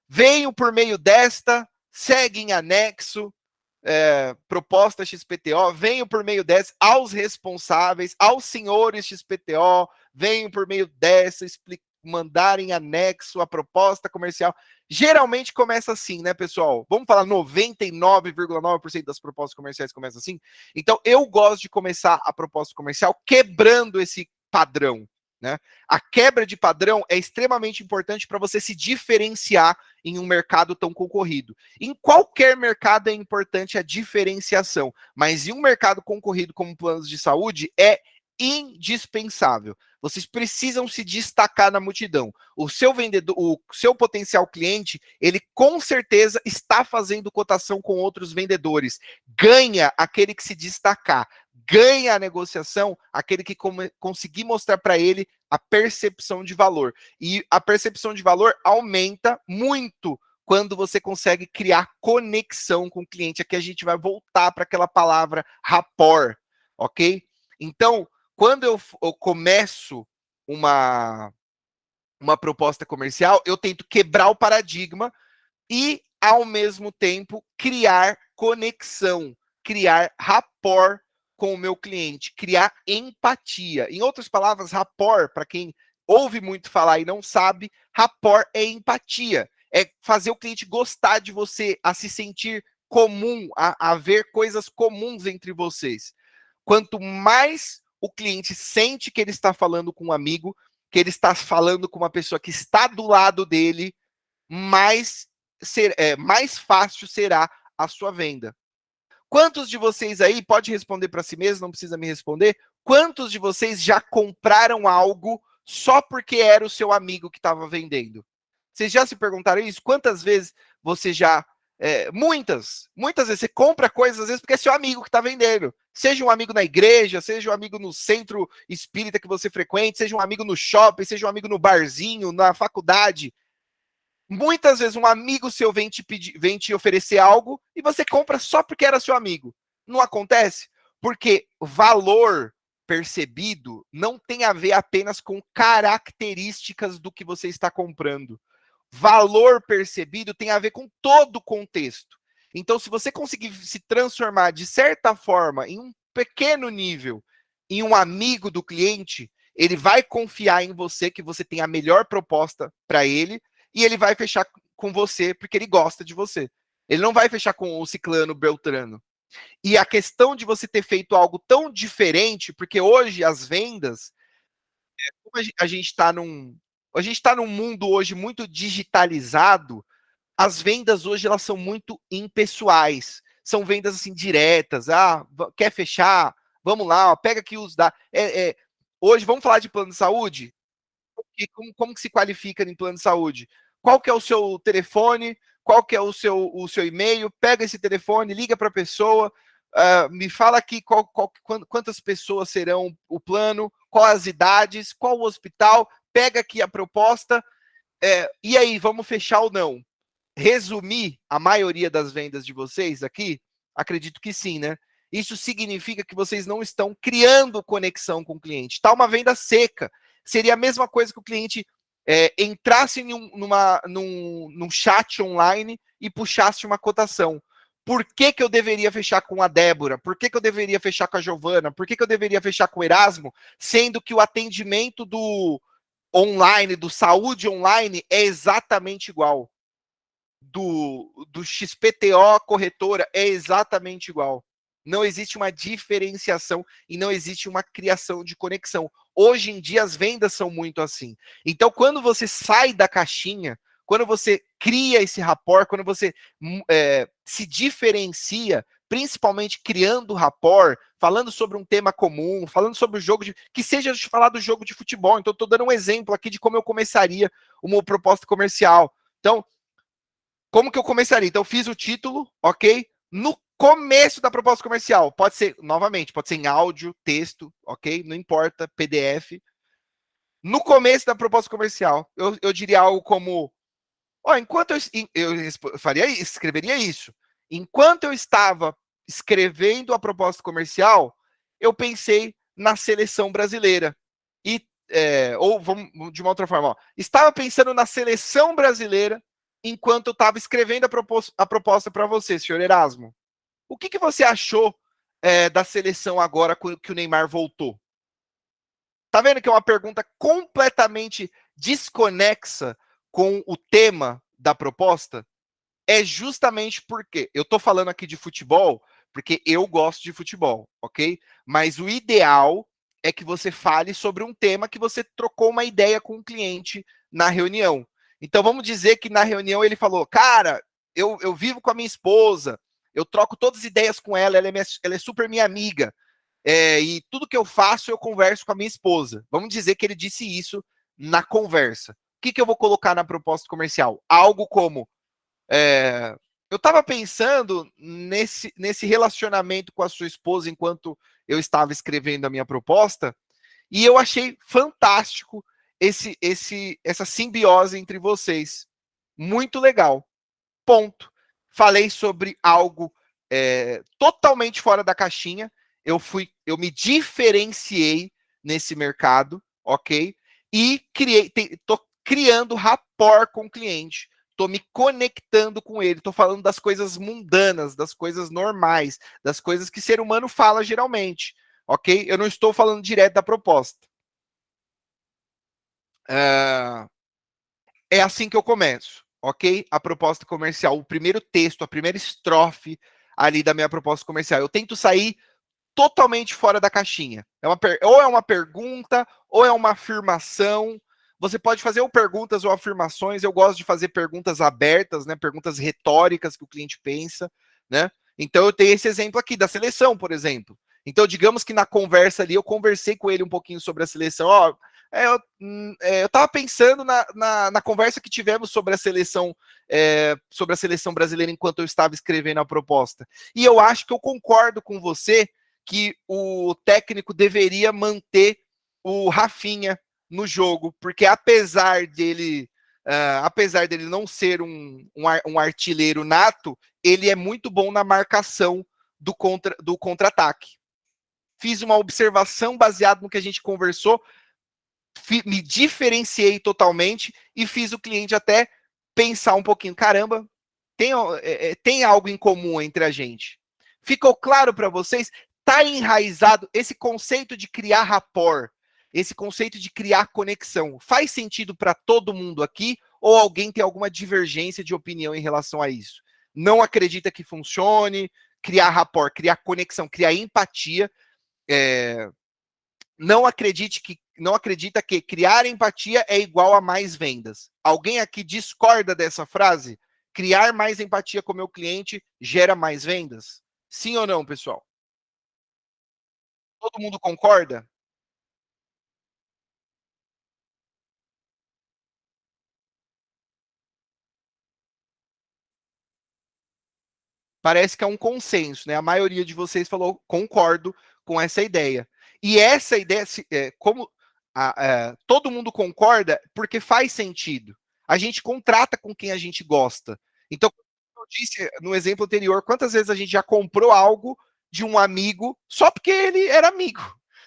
venho por meio desta, segue em anexo, proposta XPTO, venho por meio dessa, aos responsáveis, aos senhores XPTO, venho por meio dessa, mandar em anexo a proposta comercial. Geralmente começa assim, né, pessoal? Vamos falar 99,9% das propostas comerciais começam assim? Então, eu gosto de começar a proposta comercial quebrando esse padrão. Né? A quebra de padrão é extremamente importante para você se diferenciar em um mercado tão concorrido. Em qualquer mercado é importante a diferenciação, mas em um mercado concorrido como planos de saúde é indispensável. Vocês precisam se destacar na multidão. O seu vendedor, o seu potencial cliente, ele com certeza está fazendo cotação com outros vendedores. Ganha aquele que se destacar. Ganha a negociação aquele que conseguir mostrar para ele a percepção de valor. E a percepção de valor aumenta muito quando você consegue criar conexão com o cliente. Aqui a gente vai voltar para aquela palavra rapport, ok? Então, quando eu começo uma proposta comercial, eu tento quebrar o paradigma e, ao mesmo tempo, criar conexão, criar rapport com o meu cliente, criar empatia. Em outras palavras, rapport, para quem ouve muito falar e não sabe, rapport é empatia. É fazer o cliente gostar de você, a se sentir comum, a ver coisas comuns entre vocês. Quanto mais o cliente sente que ele está falando com um amigo, que ele está falando com uma pessoa que está do lado dele, mais fácil será a sua venda. Quantos de vocês aí, pode responder para si mesmo, não precisa me responder, quantos de vocês já compraram algo só porque era o seu amigo que estava vendendo? Vocês já se perguntaram isso? Quantas vezes você já... muitas vezes você compra coisas, às vezes, porque é seu amigo que está vendendo. Seja um amigo na igreja, seja um amigo no centro espírita que você frequente, seja um amigo no shopping, seja um amigo no barzinho, na faculdade. Muitas vezes um amigo seu vem te oferecer algo e você compra só porque era seu amigo. Não acontece? Porque valor percebido não tem a ver apenas com características do que você está comprando. Valor percebido tem a ver com todo o contexto. Então, se você conseguir se transformar de certa forma em um pequeno nível em um amigo do cliente, ele vai confiar em você que você tem a melhor proposta para ele e ele vai fechar com você porque ele gosta de você. Ele não vai fechar com o ciclano, beltrano. E a questão de você ter feito algo tão diferente, porque hoje as vendas, como a gente está num mundo hoje muito digitalizado, as vendas hoje elas são muito impessoais. São vendas assim diretas. Quer fechar? Vamos lá, ó, pega aqui os dados. Hoje, vamos falar de plano de saúde? Como que se qualifica em plano de saúde? Qual que é o seu telefone? Qual que é o seu e-mail? Pega esse telefone, liga para a pessoa, me fala aqui quantas pessoas serão o plano, quais as idades, qual o hospital, pega aqui a proposta, e aí, vamos fechar ou não? Resumir a maioria das vendas de vocês aqui? Acredito que sim, né? Isso significa que vocês não estão criando conexão com o cliente. Está uma venda seca. Seria a mesma coisa que o cliente entrasse num chat online e puxasse uma cotação. Por que eu deveria fechar com a Débora? Por que eu deveria fechar com a Giovana? Por que eu deveria fechar com o Erasmo? Sendo que o atendimento do online, do saúde online, é exatamente igual. Do XPTO corretora é exatamente igual. Não existe uma diferenciação e não existe uma criação de conexão. Hoje em dia as vendas são muito assim. Então, quando você sai da caixinha, quando você cria esse rapport, quando você se diferencia, principalmente criando rapport, falando sobre um tema comum, falando sobre o jogo que seja de falar do jogo de futebol. Então, estou dando um exemplo aqui de como eu começaria uma proposta comercial. Então, como que eu começaria? Então, eu fiz o título, ok? No começo da proposta comercial, pode ser, novamente, pode ser em áudio, texto, ok? Não importa, PDF. No começo da proposta comercial, eu diria algo como: enquanto eu escreveria isso. Enquanto eu estava escrevendo a proposta comercial, eu pensei na seleção brasileira. Ou vamos de uma outra forma, estava pensando na seleção brasileira enquanto eu estava escrevendo a proposta para você, senhor Erasmo. O que você achou da seleção agora que o Neymar voltou? Tá vendo que é uma pergunta completamente desconexa com o tema da proposta? É justamente porque eu tô falando aqui de futebol, porque eu gosto de futebol, ok? Mas o ideal é que você fale sobre um tema que você trocou uma ideia com o cliente na reunião. Então vamos dizer que na reunião ele falou: cara, eu vivo com a minha esposa, eu troco todas as ideias com ela, ela é super minha amiga. E tudo que eu faço, eu converso com a minha esposa. Vamos dizer que ele disse isso na conversa. O que eu vou colocar na proposta comercial? Algo como: eu estava pensando nesse relacionamento com a sua esposa enquanto eu estava escrevendo a minha proposta, e eu achei fantástico essa simbiose entre vocês. Muito legal. Ponto. Falei sobre algo totalmente fora da caixinha. Eu me diferenciei nesse mercado, ok? E tô criando rapport com o cliente. Tô me conectando com ele. Tô falando das coisas mundanas, das coisas normais, das coisas que ser humano fala geralmente, ok? Eu não estou falando direto da proposta. É assim que eu começo, ok? A proposta comercial, o primeiro texto, a primeira estrofe ali da minha proposta comercial. Eu tento sair totalmente fora da caixinha. Ou é uma pergunta, ou é uma afirmação. Você pode fazer ou perguntas ou afirmações. Eu gosto de fazer perguntas abertas, né? Perguntas retóricas que o cliente pensa, né? Então eu tenho esse exemplo aqui da seleção, por exemplo. Então, digamos que na conversa ali, eu conversei com ele um pouquinho sobre a seleção. Eu estava pensando na conversa que tivemos sobre a seleção brasileira enquanto eu estava escrevendo a proposta. E eu acho que eu concordo com você que o técnico deveria manter o Rafinha no jogo, porque apesar dele não ser um artilheiro nato, ele é muito bom na marcação do contra-ataque. Fiz uma observação baseada no que a gente conversou, me diferenciei totalmente e fiz o cliente até pensar um pouquinho: caramba, tem algo em comum entre a gente. Ficou claro para vocês? Está enraizado esse conceito de criar rapport, esse conceito de criar conexão. Faz sentido para todo mundo aqui ou alguém tem alguma divergência de opinião em relação a isso? Não acredita que funcione? Criar rapport, criar conexão, criar empatia. Não acredita que criar empatia é igual a mais vendas. Alguém aqui discorda dessa frase? Criar mais empatia com o meu cliente gera mais vendas? Sim ou não, pessoal? Todo mundo concorda? Parece que é um consenso, né? A maioria de vocês falou concordo com essa ideia. E essa ideia, como todo mundo concorda, porque faz sentido. A gente contrata com quem a gente gosta. Então, como eu disse no exemplo anterior, quantas vezes a gente já comprou algo de um amigo só porque ele era amigo?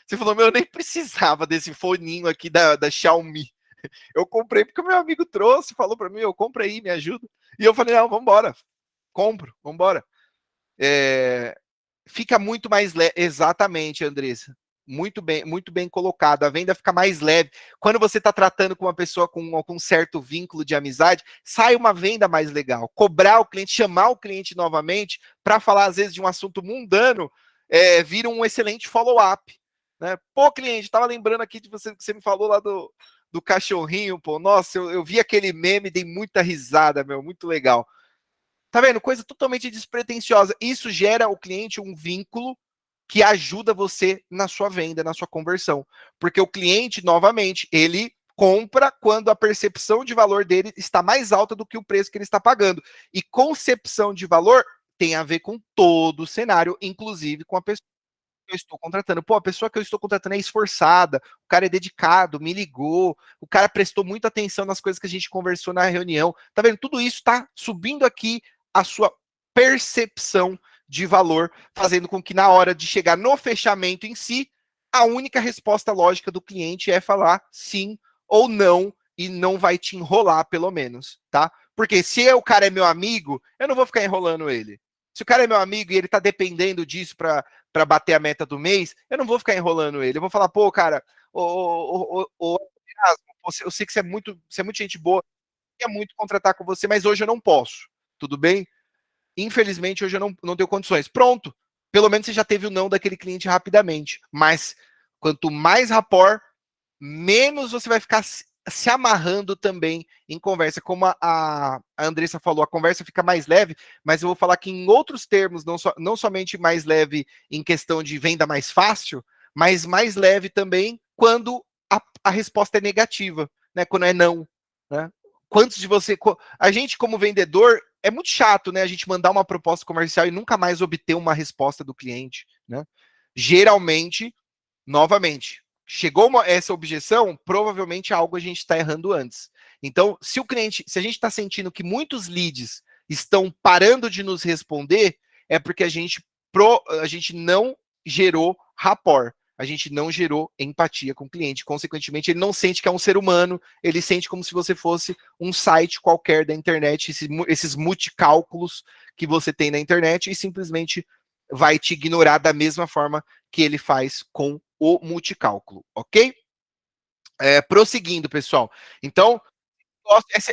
Você falou, meu, eu nem precisava desse foninho aqui da Xiaomi. Eu comprei porque o meu amigo trouxe, falou para mim, eu compra aí, me ajuda. E eu falei, não, vamos embora, compro, vamos embora. É, fica muito mais leve. Exatamente, Andressa. Muito bem colocado. A venda fica mais leve. Quando você está tratando com uma pessoa com algum certo vínculo de amizade, sai uma venda mais legal. Cobrar o cliente, chamar o cliente novamente para falar, às vezes, de um assunto mundano, vira um excelente follow-up. Né? Pô, cliente, estava lembrando aqui de você que você me falou lá do cachorrinho, pô. Nossa, eu vi aquele meme, dei muita risada, meu, muito legal. Tá vendo? Coisa totalmente despretensiosa. Isso gera ao cliente um vínculo que ajuda você na sua venda, na sua conversão. Porque o cliente, novamente, ele compra quando a percepção de valor dele está mais alta do que o preço que ele está pagando. E concepção de valor tem a ver com todo o cenário, inclusive com a pessoa que eu estou contratando. Pô, a pessoa que eu estou contratando é esforçada, o cara é dedicado, me ligou, o cara prestou muita atenção nas coisas que a gente conversou na reunião. Tá vendo? Tudo isso está subindo aqui a sua percepção de valor, fazendo com que na hora de chegar no fechamento em si, a única resposta lógica do cliente é falar sim ou não e não vai te enrolar, pelo menos, tá? Porque se o cara é meu amigo, eu não vou ficar enrolando ele. Se o cara é meu amigo e ele tá dependendo disso para bater a meta do mês, eu não vou ficar enrolando ele. Eu vou falar, pô, cara, eu sei que você é muito gente boa, eu queria muito contratar com você, mas hoje eu não posso. Tudo bem? Infelizmente, hoje eu não tenho condições. Pronto. Pelo menos você já teve o não daquele cliente rapidamente. Mas quanto mais rapport, menos você vai ficar se amarrando também em conversa. Como a Andressa falou, a conversa fica mais leve, mas eu vou falar que em outros termos, não somente mais leve em questão de venda mais fácil, mas mais leve também quando a resposta é negativa, né? Quando é não. Né? Quantos de você. A gente, como vendedor, é muito chato, né? A gente mandar uma proposta comercial e nunca mais obter uma resposta do cliente, né? Geralmente, novamente, chegou essa objeção, provavelmente algo a gente está errando antes. Então, se a gente está sentindo que muitos leads estão parando de nos responder, é porque a gente não gerou rapport, a gente não gerou empatia com o cliente. Consequentemente, ele não sente que é um ser humano, ele sente como se você fosse um site qualquer da internet, esses multicálculos que você tem na internet, e simplesmente vai te ignorar da mesma forma que ele faz com o multicálculo, ok? Prosseguindo, pessoal. Então,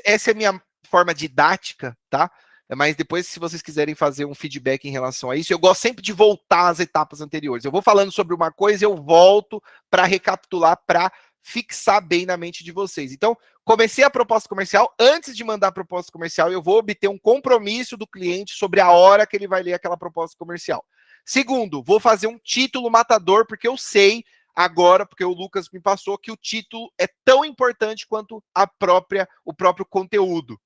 essa é a minha forma didática, tá? Mas depois, se vocês quiserem fazer um feedback em relação a isso, eu gosto sempre de voltar às etapas anteriores. Eu vou falando sobre uma coisa, eu volto para recapitular, para fixar bem na mente de vocês. Então, comecei a proposta comercial. Antes de mandar a proposta comercial, eu vou obter um compromisso do cliente sobre a hora que ele vai ler aquela proposta comercial. Segundo, vou fazer um título matador, porque eu sei agora, porque o Lucas me passou, que o título é tão importante quanto o próprio conteúdo.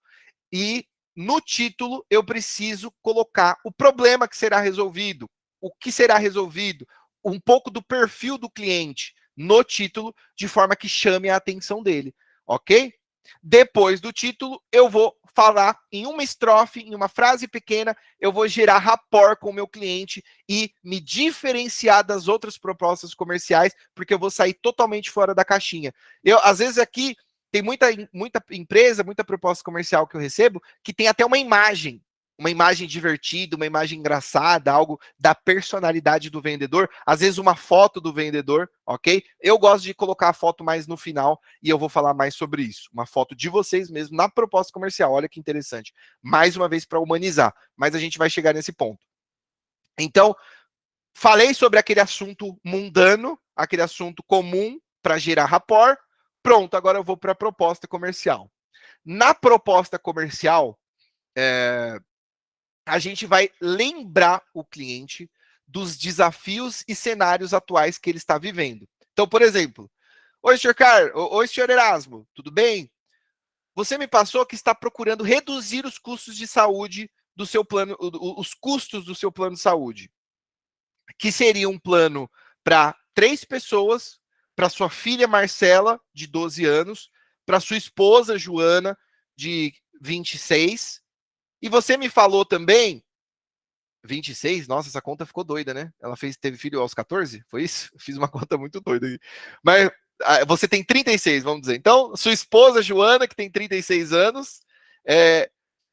E no título eu preciso colocar o problema que será resolvido, o que será resolvido, um pouco do perfil do cliente no título, de forma que chame a atenção dele, ok? Depois do título, eu vou falar em uma estrofe, em uma frase pequena, eu vou gerar rapport com o meu cliente e me diferenciar das outras propostas comerciais, porque eu vou sair totalmente fora da caixinha. Às vezes aqui tem muita empresa, muita proposta comercial que eu recebo, que tem até uma imagem divertida, uma imagem engraçada, algo da personalidade do vendedor, às vezes uma foto do vendedor, ok? Eu gosto de colocar a foto mais no final e eu vou falar mais sobre isso. Uma foto de vocês mesmo na proposta comercial, olha que interessante. Mais uma vez para humanizar, mas a gente vai chegar nesse ponto. Então, falei sobre aquele assunto mundano, aquele assunto comum para gerar rapport. Pronto, agora eu vou para a proposta comercial. Na proposta comercial, a gente vai lembrar o cliente dos desafios e cenários atuais que ele está vivendo. Então, por exemplo, oi, senhor Car, oi, senhor Erasmo, tudo bem? Você me passou que está procurando reduzir os custos de saúde do seu plano, os custos do seu plano de saúde, que seria um plano para 3 pessoas, para sua filha Marcela, de 12 anos, para sua esposa Joana, de 26, e você me falou também 26, nossa, essa conta ficou doida, né? Ela teve filho aos 14? Foi isso? Fiz uma conta muito doida aí. Mas você tem 36, vamos dizer. Então, sua esposa, Joana, que tem 36 anos,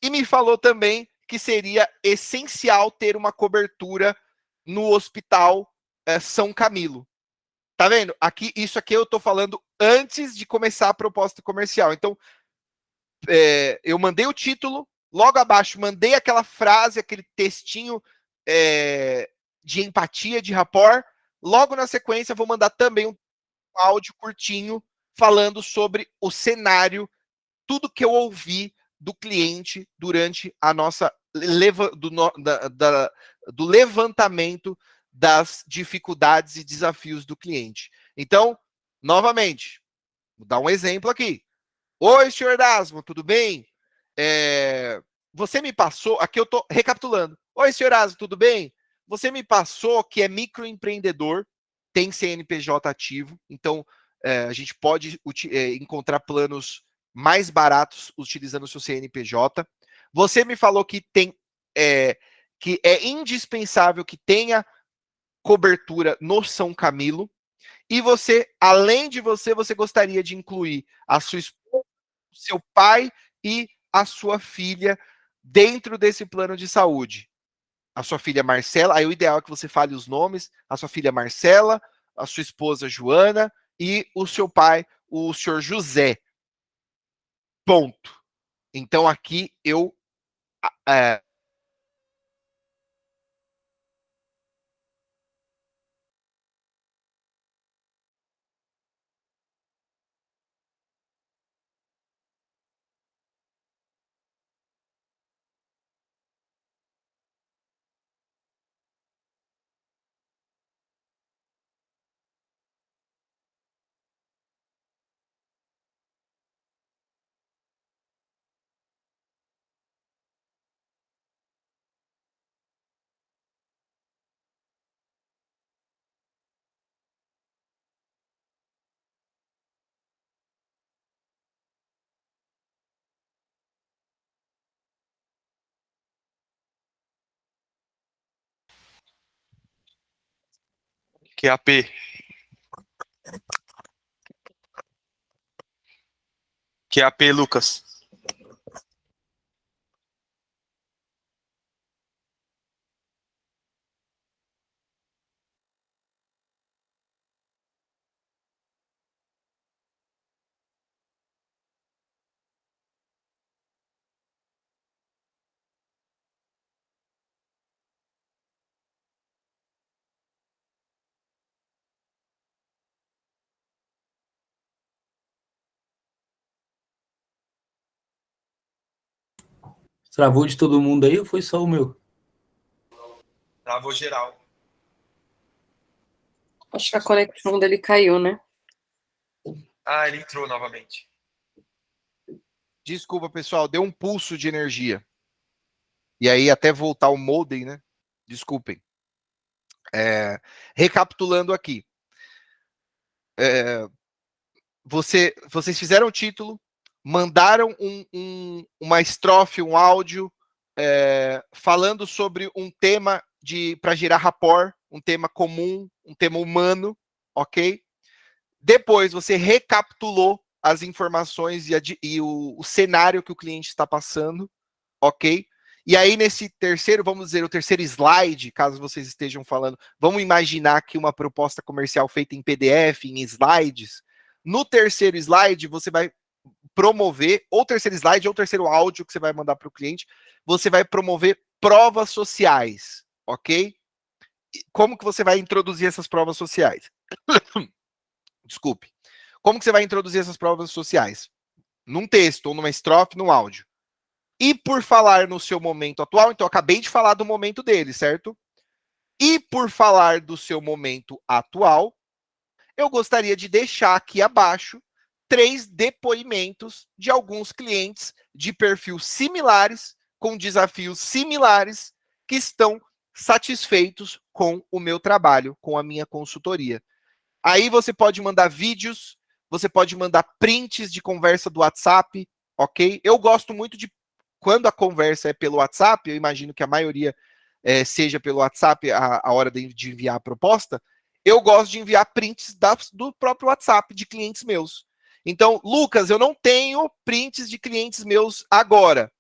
e me falou também que seria essencial ter uma cobertura no hospital São Camilo. Tá vendo? Isso aqui eu tô falando antes de começar a proposta comercial. Então, eu mandei o título, logo abaixo mandei aquela frase, aquele textinho de empatia, de rapport. Logo na sequência, vou mandar também um áudio curtinho falando sobre o cenário, tudo que eu ouvi do cliente durante a nossa do levantamento das dificuldades e desafios do cliente. Então, novamente, vou dar um exemplo aqui. Oi, senhor Erasmo, tudo bem? Você me passou, aqui eu estou recapitulando. Oi, senhor Erasmo, tudo bem? Você me passou que é microempreendedor, tem CNPJ ativo, então a gente pode encontrar planos mais baratos utilizando o seu CNPJ. Você me falou que que é indispensável que tenha cobertura no São Camilo. E você, além de você gostaria de incluir a sua esposa, o seu pai e a sua filha dentro desse plano de saúde. A sua filha Marcela, aí o ideal é que você fale os nomes, a sua filha Marcela, a sua esposa Joana e o seu pai, o senhor José. Ponto. Então aqui eu QAP. QAP, Lucas. Travou de todo mundo aí ou foi só o meu? Travou geral. Acho que a conexão dele caiu, né? Ah, ele entrou novamente. Desculpa, pessoal, deu um pulso de energia. E aí até voltar o modem, né? Desculpem. Recapitulando aqui. Vocês fizeram o título, mandaram uma estrofe, um áudio, falando sobre um tema para gerar rapport, um tema comum, um tema humano, ok? Depois você recapitulou as informações e o cenário que o cliente está passando, ok? E aí, nesse terceiro, vamos dizer, o terceiro slide, caso vocês estejam falando, vamos imaginar que uma proposta comercial feita em PDF, em slides. No terceiro slide, você vai promover, ou terceiro slide, ou terceiro áudio que você vai mandar para o cliente, você vai promover provas sociais, ok? Como que você vai introduzir essas provas sociais? Desculpe. Como que você vai introduzir essas provas sociais? Num texto, ou numa estrofe, num áudio. E por falar no seu momento atual, então eu acabei de falar do momento dele, certo? E por falar do seu momento atual, eu gostaria de deixar aqui abaixo 3 depoimentos de alguns clientes de perfil similares, com desafios similares, que estão satisfeitos com o meu trabalho, com a minha consultoria. Aí você pode mandar vídeos, você pode mandar prints de conversa do WhatsApp, ok? Eu gosto muito de, quando a conversa é pelo WhatsApp, eu imagino que a maioria seja pelo WhatsApp a hora de enviar a proposta, eu gosto de enviar prints do próprio WhatsApp de clientes meus. Então, Lucas, eu não tenho prints de clientes meus agora.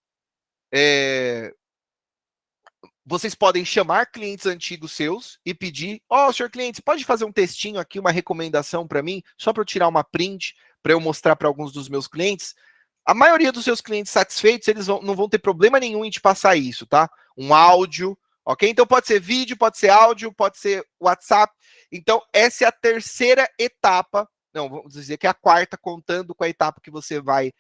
Vocês podem chamar clientes antigos seus e pedir, senhor cliente, você pode fazer um textinho aqui, uma recomendação para mim, só para eu tirar uma print, para eu mostrar para alguns dos meus clientes. A maioria dos seus clientes satisfeitos, eles não vão ter problema nenhum em te passar isso, tá? Um áudio, ok? Então pode ser vídeo, pode ser áudio, pode ser WhatsApp. Então essa é a terceira etapa, não, vamos dizer que é a quarta, contando com a etapa que você vai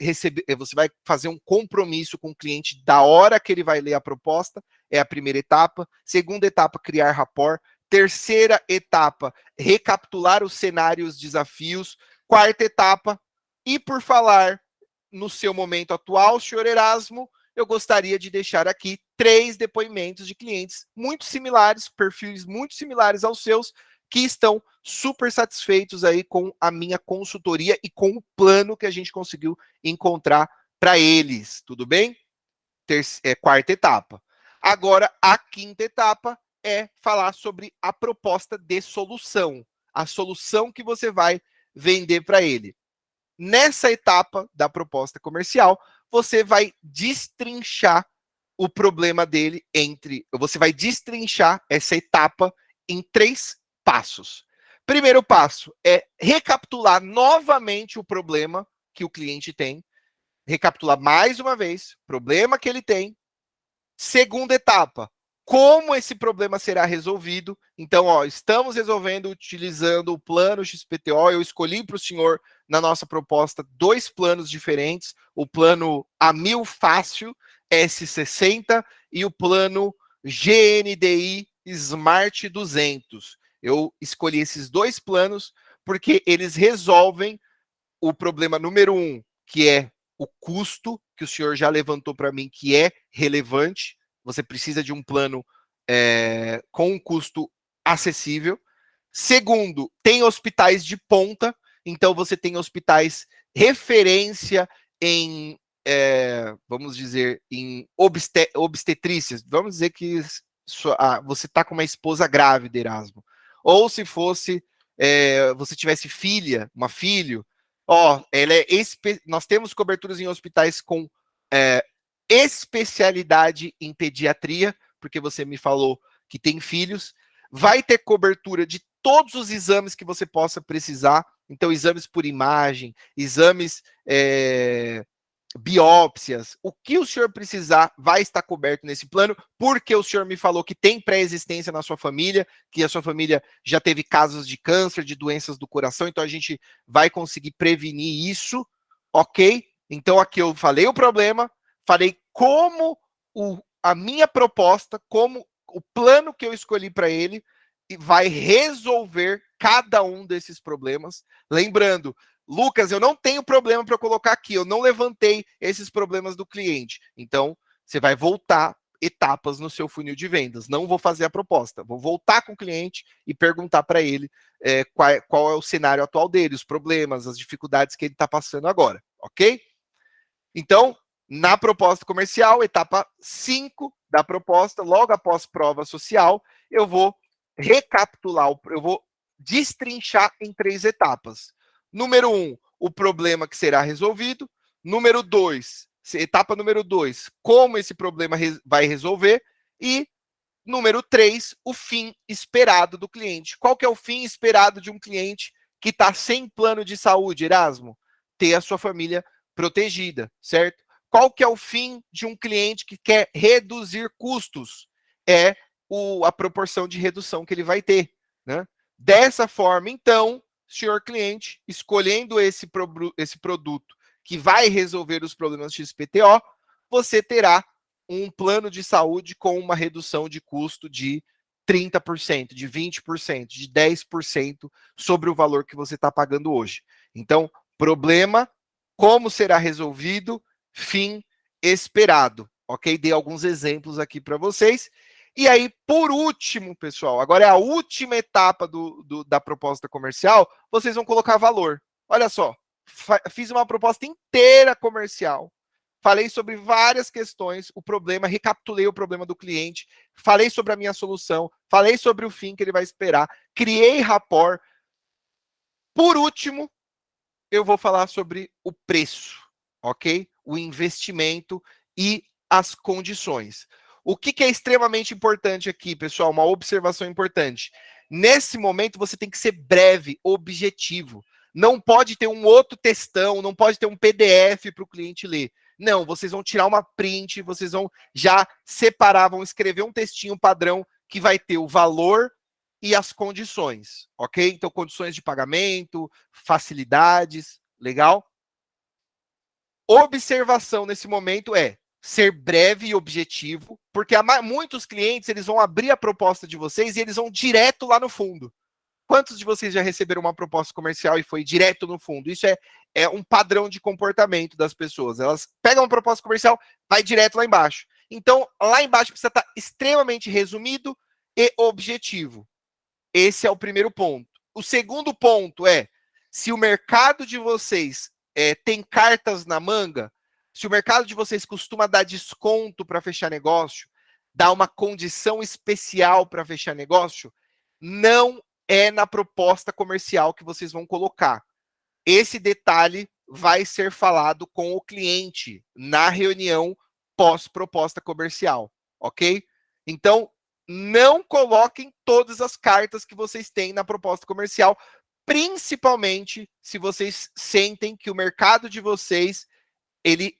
receber, você vai fazer um compromisso com o cliente da hora que ele vai ler a proposta, é a primeira etapa. Segunda etapa, criar rapport. Terceira etapa, recapitular os cenários, desafios. Quarta etapa, e por falar no seu momento atual, senhor Erasmo, eu gostaria de deixar aqui 3 depoimentos de clientes muito similares, perfis muito similares aos seus, que estão super satisfeitos aí com a minha consultoria e com o plano que a gente conseguiu encontrar para eles, tudo bem? Quarta etapa. Agora, a quinta etapa é falar sobre a proposta de solução, a solução que você vai vender para ele. Nessa etapa da proposta comercial, você vai destrinchar o problema dele você vai destrinchar essa etapa em 3 passos. Primeiro passo é recapitular novamente o problema que o cliente tem. Recapitular mais uma vez o problema que ele tem. Segunda etapa, como esse problema será resolvido. Então, estamos resolvendo utilizando o plano XPTO. Eu escolhi para o senhor, na nossa proposta, 2 planos diferentes. O plano A1000 Fácil S60 e o plano GNDI Smart 200. Eu escolhi esses 2 planos porque eles resolvem o problema número 1, que é o custo, que o senhor já levantou para mim, que é relevante. Você precisa de um plano com um custo acessível. Segundo, tem hospitais de ponta, então você tem hospitais referência em, vamos dizer, em obstetrícias. Vamos dizer que você está com uma esposa grávida, Erasmo. Ou se fosse, você tivesse uma filho, nós temos coberturas em hospitais com especialidade em pediatria, porque você me falou que tem filhos. Vai ter cobertura de todos os exames que você possa precisar. Então, exames por imagem, exames, biópsias, o que o senhor precisar vai estar coberto nesse plano, porque o senhor me falou que tem pré-existência na sua família, que a sua família já teve casos de câncer, de doenças do coração, então a gente vai conseguir prevenir isso, ok? Então aqui eu falei o problema, falei como a minha proposta, como o plano que eu escolhi para ele vai resolver cada um desses problemas. Lembrando, Lucas, eu não tenho problema para colocar aqui, eu não levantei esses problemas do cliente. Então, você vai voltar etapas no seu funil de vendas. Não vou fazer a proposta, vou voltar com o cliente e perguntar para ele qual é o cenário atual dele, os problemas, as dificuldades que ele está passando agora, ok? Então, na proposta comercial, etapa 5 da proposta, logo após prova social, eu vou recapitular, eu vou destrinchar em 3 etapas. Número 1, o problema que será resolvido. Número 2, etapa número 2, como esse problema vai resolver. E número 3, o fim esperado do cliente. Qual que é o fim esperado de um cliente que está sem plano de saúde, Erasmo? Ter a sua família protegida, certo? Qual que é o fim de um cliente que quer reduzir custos? É a proporção de redução que ele vai ter, né? Dessa forma, então, senhor cliente, escolhendo esse produto que vai resolver os problemas XPTO, você terá um plano de saúde com uma redução de custo de 30%, de 20%, de 10% sobre o valor que você está pagando hoje. Então, problema, como será resolvido, fim esperado, ok? Dei alguns exemplos aqui para vocês. E aí, por último, pessoal, agora é a última etapa da proposta comercial, vocês vão colocar valor. Olha só, fiz uma proposta inteira comercial, falei sobre várias questões, o problema, recapitulei o problema do cliente, falei sobre a minha solução, falei sobre o fim que ele vai esperar, criei rapport. Por último, eu vou falar sobre o preço, ok? O investimento e as condições. O que é extremamente importante aqui, pessoal? Uma observação importante. Nesse momento, você tem que ser breve, objetivo. Não pode ter um outro textão, não pode ter um PDF para o cliente ler. Não, vocês vão tirar uma print, vocês vão já separar, vão escrever um textinho padrão que vai ter o valor e as condições, ok? Então, condições de pagamento, facilidades, legal? Observação nesse momento é ser breve e objetivo, porque muitos clientes eles vão abrir a proposta de vocês e eles vão direto lá no fundo. Quantos de vocês já receberam uma proposta comercial e foi direto no fundo? Isso é um padrão de comportamento das pessoas. Elas pegam uma proposta comercial, vai direto lá embaixo. Então, lá embaixo precisa estar extremamente resumido e objetivo. Esse é o primeiro ponto. O segundo ponto é, se o mercado de vocês tem cartas na manga, se o mercado de vocês costuma dar desconto para fechar negócio, dar uma condição especial para fechar negócio, não é na proposta comercial que vocês vão colocar. Esse detalhe vai ser falado com o cliente na reunião pós-proposta comercial, ok? Então, não coloquem todas as cartas que vocês têm na proposta comercial, principalmente se vocês sentem que o mercado de vocês, ele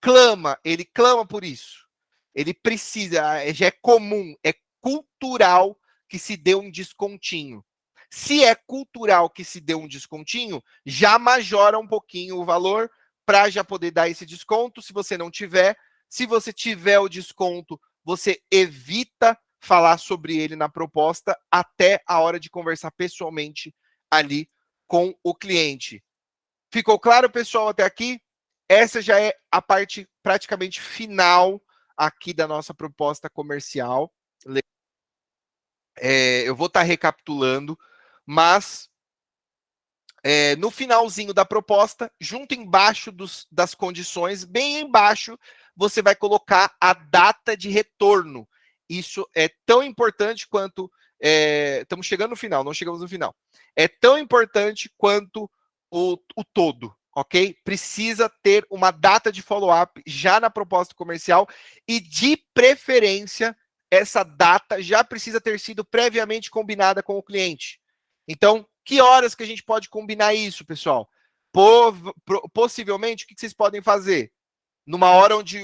clama por isso. Ele precisa, já é comum, é cultural que se dê um descontinho. Se é cultural que se dê um descontinho, já majora um pouquinho o valor para já poder dar esse desconto. Se você não tiver, se você tiver o desconto, você evita falar sobre ele na proposta até a hora de conversar pessoalmente ali com o cliente. Ficou claro, pessoal, até aqui? Essa já é a parte praticamente final aqui da nossa proposta comercial. Eu vou estar recapitulando, mas no finalzinho da proposta, junto embaixo das condições, bem embaixo, você vai colocar a data de retorno. Isso é tão importante quanto... estamos chegando no final, não chegamos no final. É tão importante quanto o todo, ok? Precisa ter uma data de follow-up já na proposta comercial e, de preferência, essa data já precisa ter sido previamente combinada com o cliente. Então, que horas que a gente pode combinar isso, pessoal? Possivelmente, o que vocês podem fazer? Numa hora onde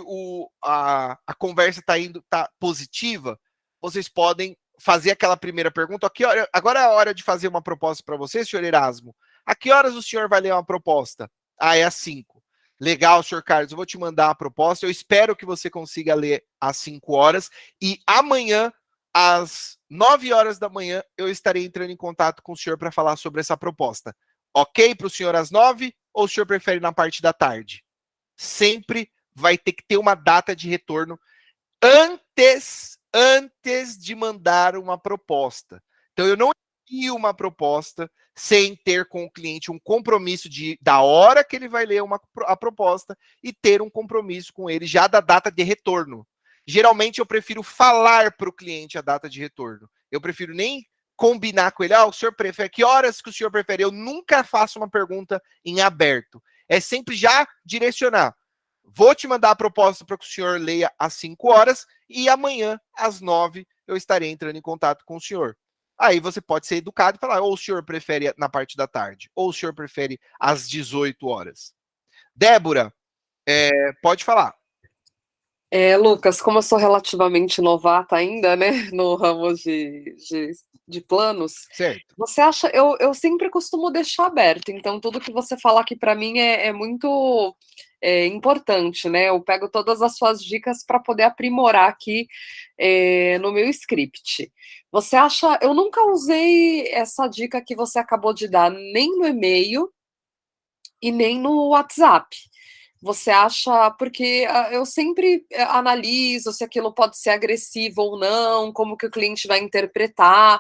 a conversa tá positiva, vocês podem fazer aquela primeira pergunta. Agora é a hora de fazer uma proposta para você, senhor Erasmo. A que horas o senhor vai ler uma proposta? É às 5. Legal, senhor Carlos, eu vou te mandar a proposta. Eu espero que você consiga ler às 5 horas. E amanhã, às 9 horas da manhã, eu estarei entrando em contato com o senhor para falar sobre essa proposta. Ok para o senhor às 9 ou o senhor prefere na parte da tarde? Sempre vai ter que ter uma data de retorno antes de mandar uma proposta. Então, eu não envio uma proposta sem ter com o cliente um compromisso da hora que ele vai ler a proposta e ter um compromisso com ele já da data de retorno. Geralmente, eu prefiro falar para o cliente a data de retorno. Eu prefiro nem combinar com ele. O senhor prefere? Que horas que o senhor prefere? Eu nunca faço uma pergunta em aberto. É sempre já direcionar. Vou te mandar a proposta para que o senhor leia às 5 horas e amanhã, às 9, eu estarei entrando em contato com o senhor. Aí você pode ser educado e falar, ou o senhor prefere na parte da tarde, ou o senhor prefere às 18 horas. Débora, pode falar. Lucas, como eu sou relativamente novata ainda, né, no ramo de planos, Certo. você acha, eu sempre costumo deixar aberto, então tudo que você fala aqui para mim é muito importante, né? Eu pego todas as suas dicas para poder aprimorar aqui no meu script. Você acha, eu nunca usei essa dica que você acabou de dar, nem no e-mail e nem no WhatsApp. Você acha, porque eu sempre analiso se aquilo pode ser agressivo ou não, como que o cliente vai interpretar.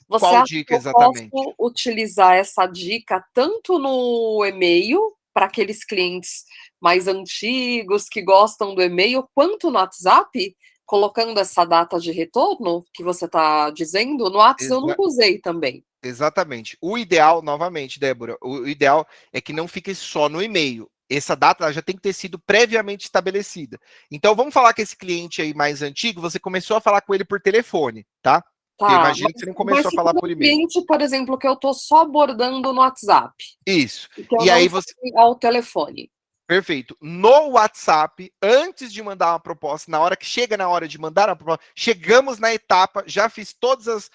Você Qual acha que dica eu posso exatamente? utilizar essa dica tanto no e-mail, para aqueles clientes mais antigos que gostam do e-mail, quanto no WhatsApp, colocando essa data de retorno que você está dizendo? No WhatsApp eu Exa- nunca usei também. Exatamente. O ideal, novamente, Débora, o ideal é que não fique só no e-mail. Essa data ela já tem que ter sido previamente estabelecida. Então, vamos falar que esse cliente aí mais antigo, você começou a falar com ele por telefone, tá? Porque eu Tá, imagino que você não mas começou a se falar for por um e-mail. cliente, por exemplo, que eu estou só abordando no WhatsApp, Isso. e que eu E não aí você. fui ao telefone. Perfeito. No WhatsApp, antes de mandar uma proposta, na hora que chega na hora de mandar a proposta, chegamos na etapa, já fiz todas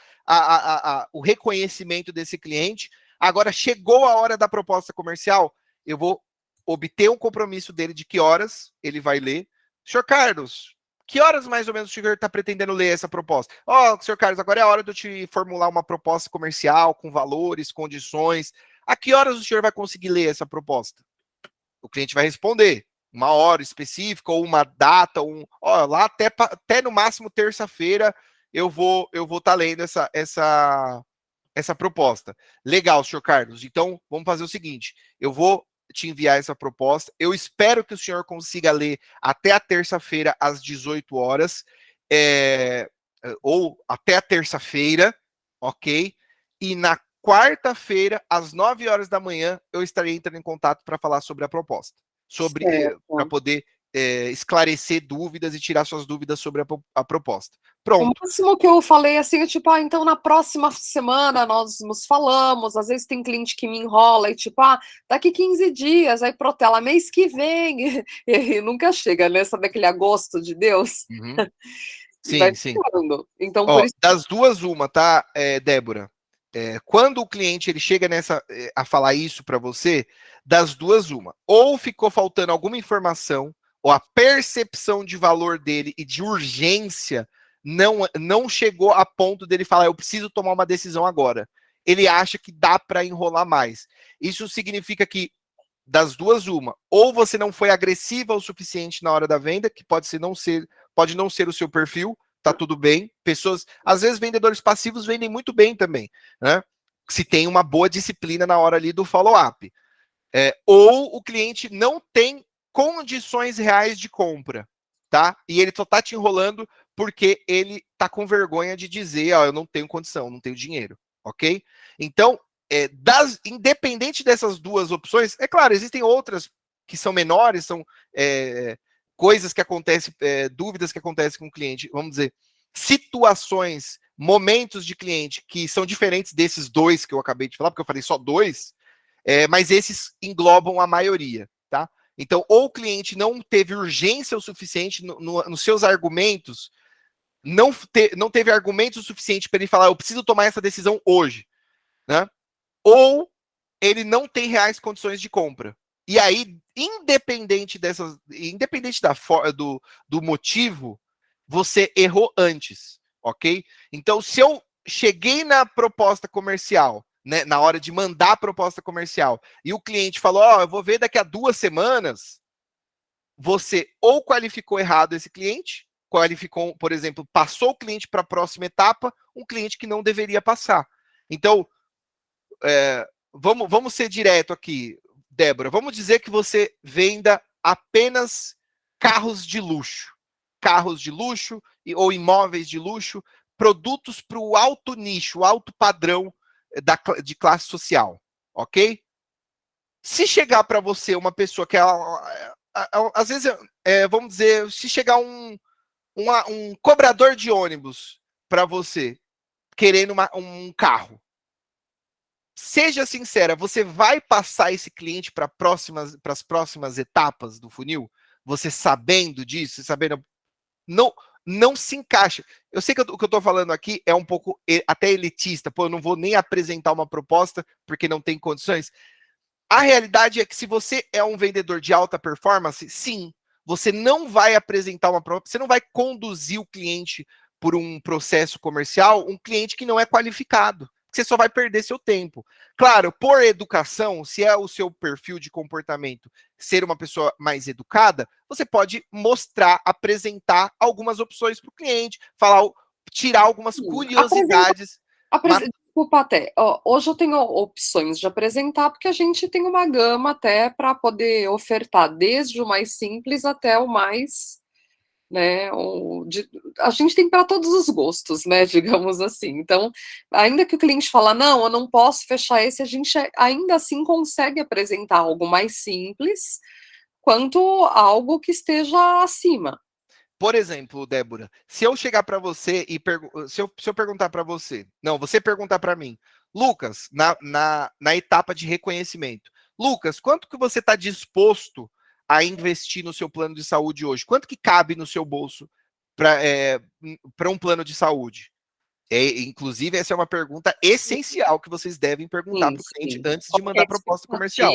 o reconhecimento desse cliente. Agora chegou a hora da proposta comercial, eu vou obter um compromisso dele de que horas ele vai ler. Senhor Carlos, que horas mais ou menos o senhor está pretendendo ler essa proposta? Senhor Carlos, agora é a hora de eu te formular uma proposta comercial com valores, condições. A que horas o senhor vai conseguir ler essa proposta? O cliente vai responder uma hora específica ou uma data, lá até no máximo terça-feira eu vou estar lendo essa proposta. Legal, senhor Carlos. Então, vamos fazer o seguinte, eu vou te enviar essa proposta, eu espero que o senhor consiga ler até a terça-feira às 18 horas, ou até a terça-feira, ok? E na quarta-feira, às 9 horas da manhã, eu estarei entrando em contato para falar sobre a proposta. Para Certo. poder esclarecer dúvidas e tirar suas dúvidas sobre a proposta. O Pronto. máximo que eu falei assim, tipo, então na próxima semana nós nos falamos, às vezes tem cliente que me enrola e tipo, daqui 15 dias, aí protela, mês que vem, e nunca chega, né, sabe aquele agosto de Deus? Uhum. E vai Sim, sim. ficando. Então, por Ó, isso, das duas, uma, tá, Débora? Quando o cliente ele chega a falar isso para você, das duas, uma. Ou ficou faltando alguma informação, ou a percepção de valor dele e de urgência não chegou a ponto dele falar, eu preciso tomar uma decisão agora. Ele acha que dá para enrolar mais. Isso significa que, das duas, uma. Ou você não foi agressiva o suficiente na hora da venda, que pode não ser o seu perfil, tá tudo bem. Pessoas, às vezes, vendedores passivos vendem muito bem também, né? Se tem uma boa disciplina na hora ali do follow-up. Ou o cliente não tem condições reais de compra, tá? E ele só tá te enrolando porque ele tá com vergonha de dizer, eu não tenho condição, não tenho dinheiro, ok? Então, independente dessas duas opções, é claro, existem outras que são menores, são coisas que acontecem, dúvidas que acontecem com o cliente, vamos dizer, situações, momentos de cliente que são diferentes desses dois que eu acabei de falar, porque eu falei só dois, mas esses englobam a maioria, tá? Então, ou o cliente não teve urgência o suficiente nos seus argumentos, não teve argumentos o suficiente para ele falar, eu preciso tomar essa decisão hoje, né? Ou ele não tem reais condições de compra. E aí, independente do motivo, você errou antes, ok? Então, se eu cheguei na proposta comercial, né, na hora de mandar a proposta comercial, e o cliente falou, eu vou ver daqui a 2 semanas, você ou qualificou errado esse cliente, qualificou, por exemplo, passou o cliente para a próxima etapa, um cliente que não deveria passar. Então, vamos ser direto aqui, Débora. Vamos dizer que você venda apenas carros de luxo. Carros de luxo ou imóveis de luxo, produtos para o alto nicho, alto padrão de classe social, ok? Se chegar para você uma pessoa que às vezes, vamos dizer, se chegar um cobrador de ônibus para você, querendo um carro, seja sincera, você vai passar esse cliente para as próximas etapas do funil? Você sabendo disso, sabendo não se encaixa. Eu sei que o que eu estou falando aqui é um pouco até elitista, pô, eu não vou nem apresentar uma proposta porque não tem condições. A realidade é que se você é um vendedor de alta performance, sim, você não vai apresentar uma proposta, você não vai conduzir o cliente por um processo comercial, um cliente que não é qualificado. Você só vai perder seu tempo. Claro, por educação, se é o seu perfil de comportamento ser uma pessoa mais educada, você pode mostrar, apresentar algumas opções para o cliente, falar, tirar algumas curiosidades. Desculpa até. Hoje eu tenho opções de apresentar, porque a gente tem uma gama até para poder ofertar, desde o mais simples até o mais, né? A gente tem para todos os gostos, né? Digamos assim. Então, ainda que o cliente fala, não, eu não posso fechar esse, a gente ainda assim consegue apresentar algo mais simples, quanto algo que esteja acima. Por exemplo, Débora, se eu chegar para você e se eu perguntar para você, não, você perguntar para mim, Lucas, na etapa de reconhecimento, Lucas, quanto que você está disposto a investir no seu plano de saúde hoje? Quanto que cabe no seu bolso para um plano de saúde? Inclusive, essa é uma pergunta essencial que vocês devem perguntar para o cliente antes de mandar a proposta comercial.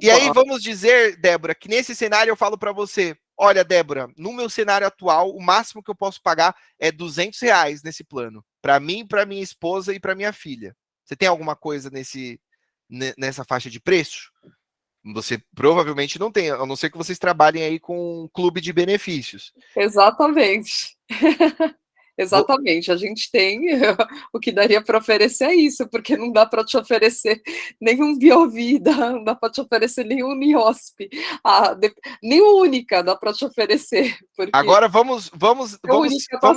E aí, vamos dizer, Débora, que nesse cenário eu falo para você, olha, Débora, no meu cenário atual, o máximo que eu posso pagar é R$200 nesse plano, para mim, para minha esposa e para minha filha. Você tem alguma coisa nessa faixa de preço? Você provavelmente não tem, a não ser que vocês trabalhem aí com um clube de benefícios. Exatamente. Exatamente, a gente tem o que daria para oferecer é isso, porque não dá para te oferecer nenhum Biovida, não dá para te oferecer nenhum Niosp, nem o Única dá para te oferecer. Agora vamos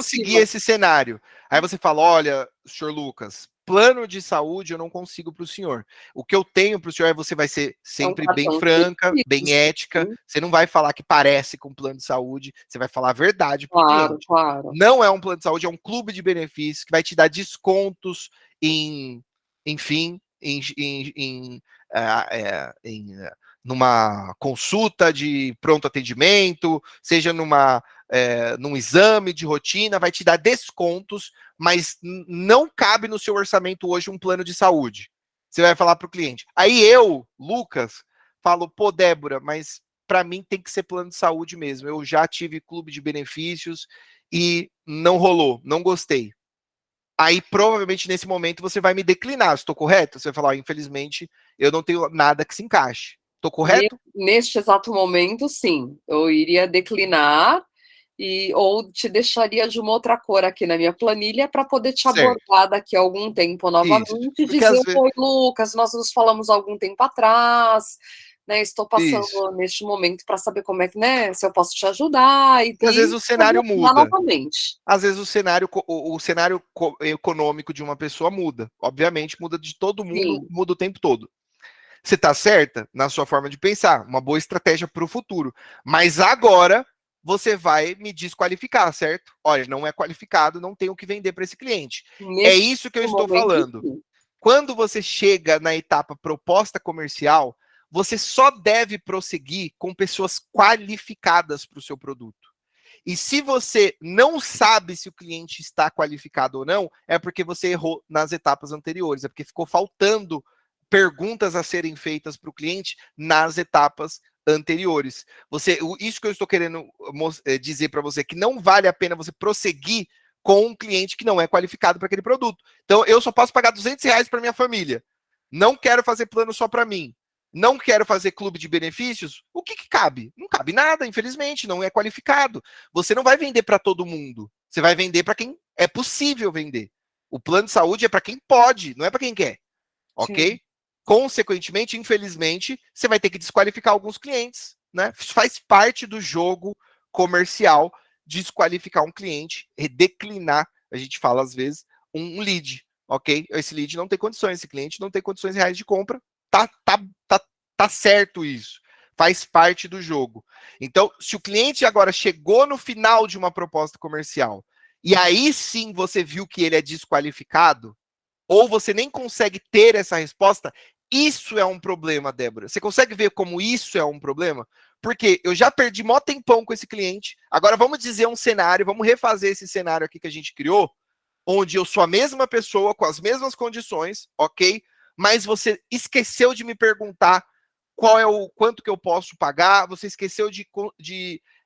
seguir esse cenário. Aí você fala, olha, senhor Lucas, plano de saúde eu não consigo para o senhor. O que eu tenho para o senhor é você vai ser sempre bem franca, bem ética. Você não vai falar que parece com plano de saúde, você vai falar a verdade para o cliente. Claro. Não é um plano de saúde, é um clube de benefícios que vai te dar descontos numa consulta de pronto atendimento, seja num exame de rotina, vai te dar descontos, mas não cabe no seu orçamento hoje um plano de saúde. Você vai falar para o cliente. Aí eu, Lucas, falo, pô, Débora, mas para mim tem que ser plano de saúde mesmo. Eu já tive clube de benefícios e não rolou, não gostei. Aí, provavelmente, nesse momento, você vai me declinar. Estou correto? Você vai falar, infelizmente, eu não tenho nada que se encaixe. Estou correto? Neste exato momento, sim. Eu iria declinar ou te deixaria de uma outra cor aqui na minha planilha para poder te abordar daqui a algum tempo novamente e dizer, oi, Lucas, nós nos falamos há algum tempo atrás, né? Estou passando neste momento para saber como é que, né? Se eu posso te ajudar. E às vezes o cenário muda. Novamente. Às vezes o cenário econômico de uma pessoa muda. Obviamente, muda de todo mundo, muda o tempo todo. Você está certa na sua forma de pensar, uma boa estratégia para o futuro. Mas agora você vai me desqualificar, certo? Olha, não é qualificado, não tem o que vender para esse cliente. É isso que eu estou falando. Quando você chega na etapa proposta comercial, você só deve prosseguir com pessoas qualificadas para o seu produto. E se você não sabe se o cliente está qualificado ou não, é porque você errou nas etapas anteriores, é porque ficou faltando perguntas a serem feitas para o cliente nas etapas anteriores. Isso que eu estou querendo dizer para você, que não vale a pena você prosseguir com um cliente que não é qualificado para aquele produto. Então, eu só posso pagar R$200 para minha família. Não quero fazer plano só para mim. Não quero fazer clube de benefícios. O que cabe? Não cabe nada, infelizmente, não é qualificado. Você não vai vender para todo mundo. Você vai vender para quem é possível vender. O plano de saúde é para quem pode, não é para quem quer. Ok? Sim. Consequentemente, infelizmente, você vai ter que desqualificar alguns clientes, né? Faz parte do jogo comercial desqualificar um cliente e declinar, a gente fala às vezes, um lead, ok? Esse lead não tem condições, esse cliente não tem condições reais de compra, tá certo isso. Faz parte do jogo. Então, se o cliente agora chegou no final de uma proposta comercial e aí sim você viu que ele é desqualificado, ou você nem consegue ter essa resposta, isso é um problema, Débora. Você consegue ver como isso é um problema? Porque eu já perdi mó tempão com esse cliente. Agora vamos dizer um cenário, vamos refazer esse cenário aqui que a gente criou, onde eu sou a mesma pessoa, com as mesmas condições, ok? Mas você esqueceu de me perguntar quanto que eu posso pagar, você esqueceu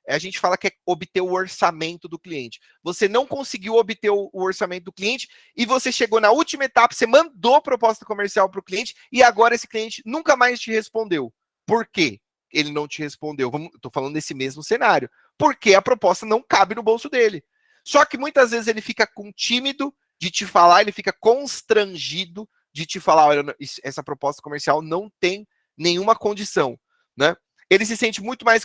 a gente fala que é obter o orçamento do cliente. Você não conseguiu obter o orçamento do cliente e você chegou na última etapa, você mandou proposta comercial para o cliente e agora esse cliente nunca mais te respondeu. Por quê? Ele não te respondeu. Estou falando nesse mesmo cenário. Porque a proposta não cabe no bolso dele. Só que muitas vezes ele fica tímido de te falar, ele fica constrangido de te falar, olha, essa proposta comercial não tem nenhuma condição, né? Ele se sente muito mais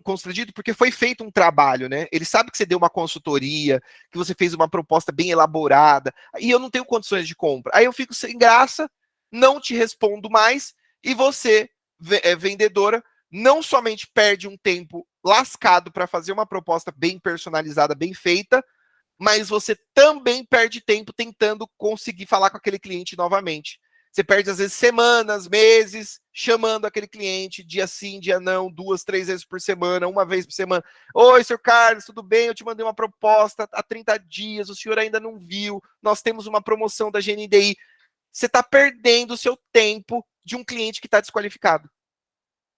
constrangido porque foi feito um trabalho, né? Ele sabe que você deu uma consultoria, que você fez uma proposta bem elaborada, e eu não tenho condições de compra. Aí eu fico sem graça, não te respondo mais, e você, vendedora, não somente perde um tempo lascado para fazer uma proposta bem personalizada, bem feita, mas você também perde tempo tentando conseguir falar com aquele cliente novamente. Você perde, às vezes, semanas, meses, chamando aquele cliente, dia sim, dia não, 2, 3 vezes por semana, uma vez por semana. Oi, senhor Carlos, tudo bem? Eu te mandei uma proposta há 30 dias, o senhor ainda não viu, nós temos uma promoção da GNDI. Você está perdendo o seu tempo de um cliente que está desqualificado.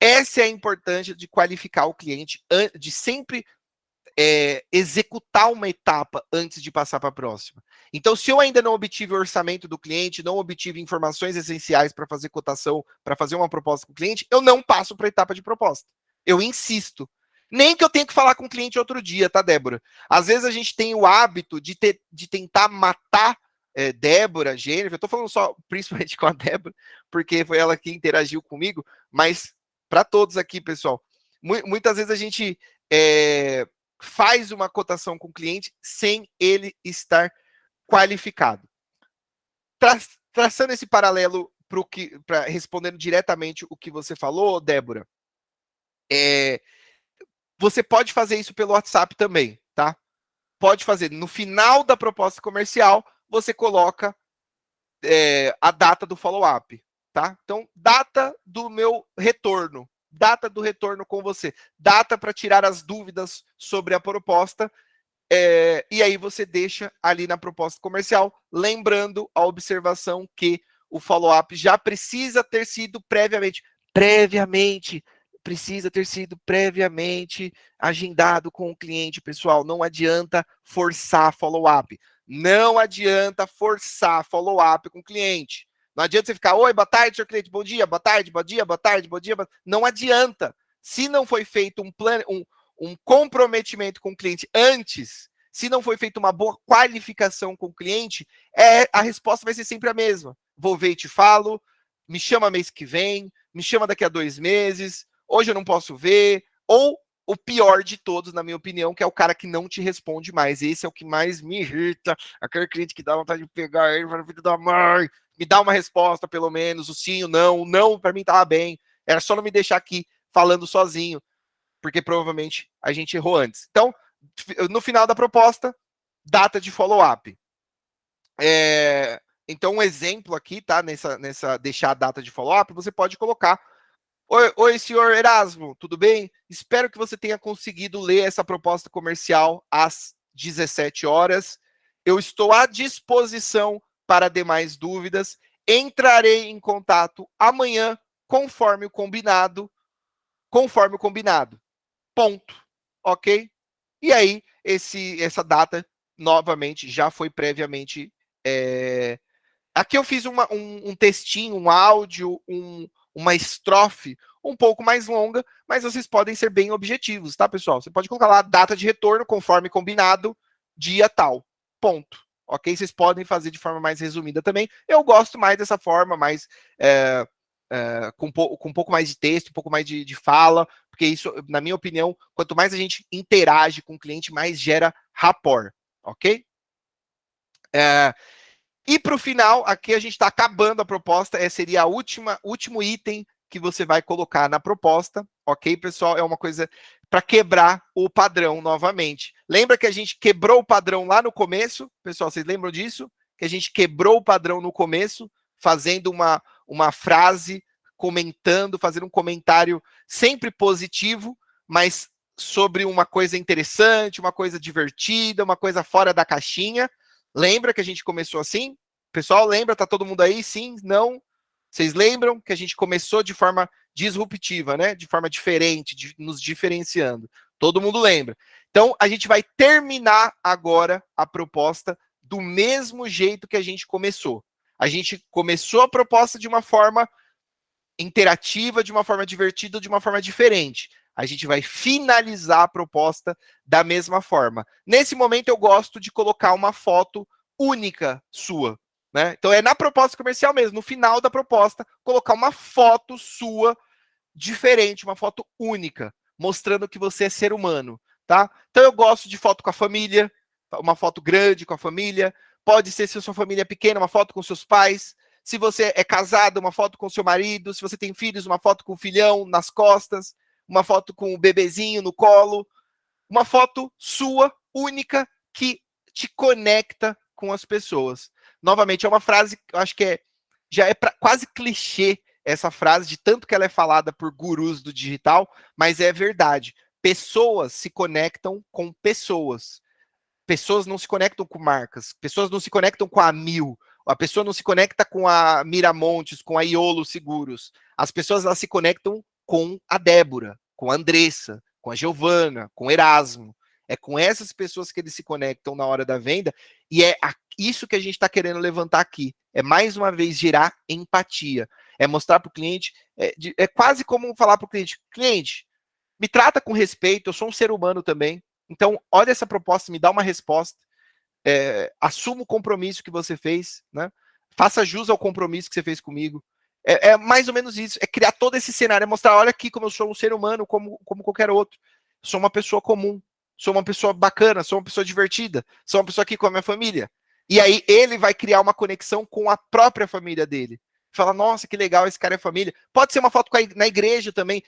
Essa é a importância de qualificar o cliente, de sempre executar uma etapa antes de passar para a próxima. Então, se eu ainda não obtive o orçamento do cliente, não obtive informações essenciais para fazer cotação, para fazer uma proposta com o cliente, eu não passo para a etapa de proposta. Eu insisto. Nem que eu tenha que falar com o cliente outro dia, tá, Débora? Às vezes a gente tem o hábito de tentar matar Débora, Jennifer, eu tô falando só principalmente com a Débora, porque foi ela que interagiu comigo, mas para todos aqui, pessoal, muitas vezes a gente faz uma cotação com o cliente sem ele estar qualificado. Traçando esse paralelo respondendo diretamente o que você falou, Débora, você pode fazer isso pelo WhatsApp também, tá? Pode fazer. No final da proposta comercial, você coloca a data do follow-up, tá? Então, data do meu retorno. Data do retorno com você. Data para tirar as dúvidas sobre a proposta. E aí você deixa ali na proposta comercial, lembrando a observação que o follow-up já precisa ter sido precisa ter sido previamente agendado com o cliente, pessoal. Não adianta forçar follow-up. Não adianta forçar follow-up com o cliente. Não adianta você ficar, oi, boa tarde, senhor cliente, bom dia, boa tarde, bom dia, boa tarde, bom dia. Não adianta. Se não foi feito um comprometimento com o cliente antes, se não foi feita uma boa qualificação com o cliente, a resposta vai ser sempre a mesma. Vou ver e te falo, me chama mês que vem, me chama daqui a 2 meses, hoje eu não posso ver, ou o pior de todos, na minha opinião, que é o cara que não te responde mais. Esse é o que mais me irrita, aquele cliente que dá vontade de pegar ele, filho da mãe, me dá uma resposta pelo menos, o sim, o não para mim tava bem, era só não me deixar aqui falando sozinho, porque provavelmente a gente errou antes. Então, no final da proposta, data de follow-up. Então, um exemplo aqui, tá? Nessa deixar a data de follow-up, você pode colocar: Oi, senhor Erasmo, tudo bem? Espero que você tenha conseguido ler essa proposta comercial às 17 horas. Eu estou à disposição para demais dúvidas. Entrarei em contato amanhã, conforme o combinado. Ponto. Ok? E aí, essa data, novamente, já foi previamente... Aqui eu fiz um textinho, um áudio, uma estrofe um pouco mais longa, mas vocês podem ser bem objetivos, tá, pessoal? Você pode colocar lá data de retorno, conforme combinado, dia tal. Ponto. Ok? Vocês podem fazer de forma mais resumida também. Eu gosto mais dessa forma, mais... com um pouco mais de texto, um pouco mais de fala, porque isso, na minha opinião, quanto mais a gente interage com o cliente, mais gera rapport, ok? E para o final, aqui a gente está acabando a proposta, seria último item que você vai colocar na proposta, ok, pessoal? É uma coisa para quebrar o padrão novamente. Lembra que a gente quebrou o padrão lá no começo? Pessoal, vocês lembram disso? Que a gente quebrou o padrão no começo, fazendo uma frase comentando, fazendo um comentário sempre positivo, mas sobre uma coisa interessante, uma coisa divertida, uma coisa fora da caixinha. Lembra que a gente começou assim? Pessoal, lembra? Tá todo mundo aí? Sim? Não? Vocês lembram que a gente começou de forma disruptiva, né? De forma diferente, nos diferenciando. Todo mundo lembra. Então, a gente vai terminar agora a proposta do mesmo jeito que a gente começou. A gente começou a proposta de uma forma interativa, de uma forma divertida, de uma forma diferente. A gente vai finalizar a proposta da mesma forma. Nesse momento, eu gosto de colocar uma foto única sua, né? Então, é na proposta comercial mesmo, no final da proposta, colocar uma foto sua diferente, uma foto única, mostrando que você é ser humano, tá? Então, eu gosto de foto com a família, uma foto grande com a família. Pode ser, se a sua família é pequena, uma foto com seus pais. Se você é casado, uma foto com seu marido. Se você tem filhos, uma foto com o filhão nas costas. Uma foto com o bebezinho no colo. Uma foto sua, única, que te conecta com as pessoas. Novamente, é uma frase que eu acho que já é quase clichê essa frase, de tanto que ela é falada por gurus do digital, mas é verdade. Pessoas se conectam com pessoas. Pessoas não se conectam com marcas. Pessoas não se conectam com a Mil. A pessoa não se conecta com a Miramontes, com a Iolo Seguros. As pessoas, elas se conectam com a Débora, com a Andressa, com a Giovana, com o Erasmo. É com essas pessoas que eles se conectam na hora da venda, e é isso que a gente está querendo levantar aqui. É, mais uma vez, gerar empatia. É mostrar para o cliente, é quase como falar para o cliente, cliente, me trata com respeito, eu sou um ser humano também, então olha essa proposta, me dá uma resposta, assuma o compromisso que você fez, né? Faça jus ao compromisso que você fez comigo. É mais ou menos isso, é criar todo esse cenário, é mostrar, olha aqui como eu sou um ser humano, como qualquer outro. Sou uma pessoa comum, sou uma pessoa bacana, sou uma pessoa divertida, sou uma pessoa aqui com a minha família. E aí ele vai criar uma conexão com a própria família dele. Fala, nossa, que legal, esse cara é família. Pode ser uma foto na igreja também,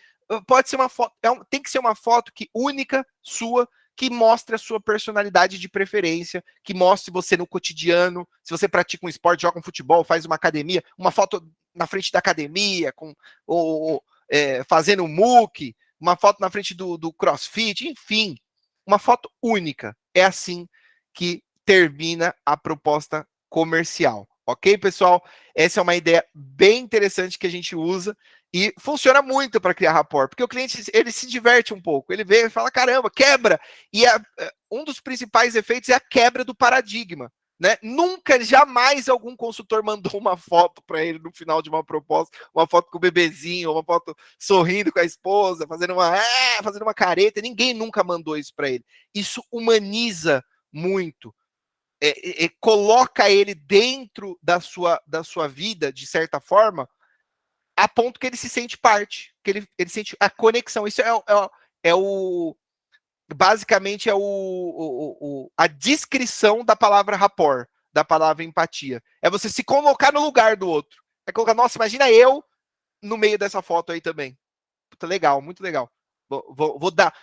pode ser uma foto, tem que ser uma foto única, sua, que mostre a sua personalidade de preferência, que mostre você no cotidiano, se você pratica um esporte, joga um futebol, faz uma academia, uma foto na frente da academia, fazendo um muque, uma foto na frente do CrossFit, enfim, uma foto única. É assim que termina a proposta comercial. Ok, pessoal? Essa é uma ideia bem interessante que a gente usa e funciona muito para criar rapport, porque o cliente, ele se diverte um pouco, ele vê e fala, caramba, quebra! E um dos principais efeitos é a quebra do paradigma, né? Nunca, jamais algum consultor mandou uma foto para ele no final de uma proposta, uma foto com o bebezinho, uma foto sorrindo com a esposa, fazendo uma careta, ninguém nunca mandou isso para ele. Isso humaniza muito. Coloca ele dentro da sua vida, de certa forma, a ponto que ele se sente parte, que ele sente a conexão. Isso basicamente a descrição da palavra rapport, da palavra empatia. É você se colocar no lugar do outro. É colocar, nossa, imagina eu no meio dessa foto aí também. Puta, legal, muito legal. Vou dar...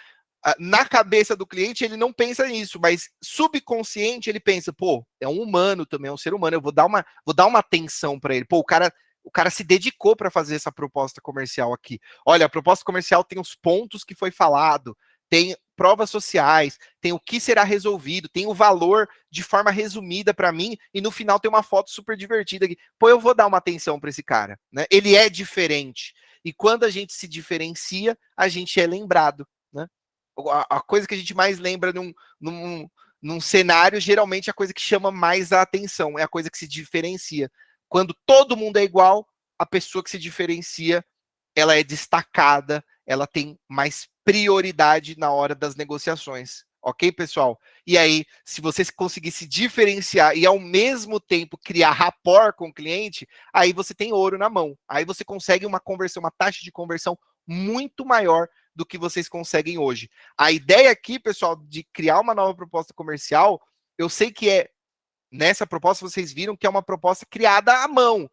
Na cabeça do cliente, ele não pensa nisso, mas subconsciente ele pensa, pô, é um humano também, é um ser humano, eu vou dar uma atenção para ele. Pô, o cara se dedicou para fazer essa proposta comercial aqui. Olha, a proposta comercial tem os pontos que foi falado, tem provas sociais, tem o que será resolvido, tem o valor de forma resumida para mim, e no final tem uma foto super divertida aqui. Pô, eu vou dar uma atenção para esse cara, né? Ele é diferente. E quando a gente se diferencia, a gente é lembrado, né? A coisa que a gente mais lembra num cenário, geralmente é a coisa que chama mais a atenção, é a coisa que se diferencia. Quando todo mundo é igual, a pessoa que se diferencia, ela é destacada, ela tem mais prioridade na hora das negociações. Ok, pessoal? E aí, se você conseguir se diferenciar e ao mesmo tempo criar rapport com o cliente, aí você tem ouro na mão. Aí você consegue uma taxa de conversão muito maior do que vocês conseguem hoje. A ideia aqui, pessoal, de criar uma nova proposta comercial, eu sei que nessa proposta vocês viram que é uma proposta criada à mão.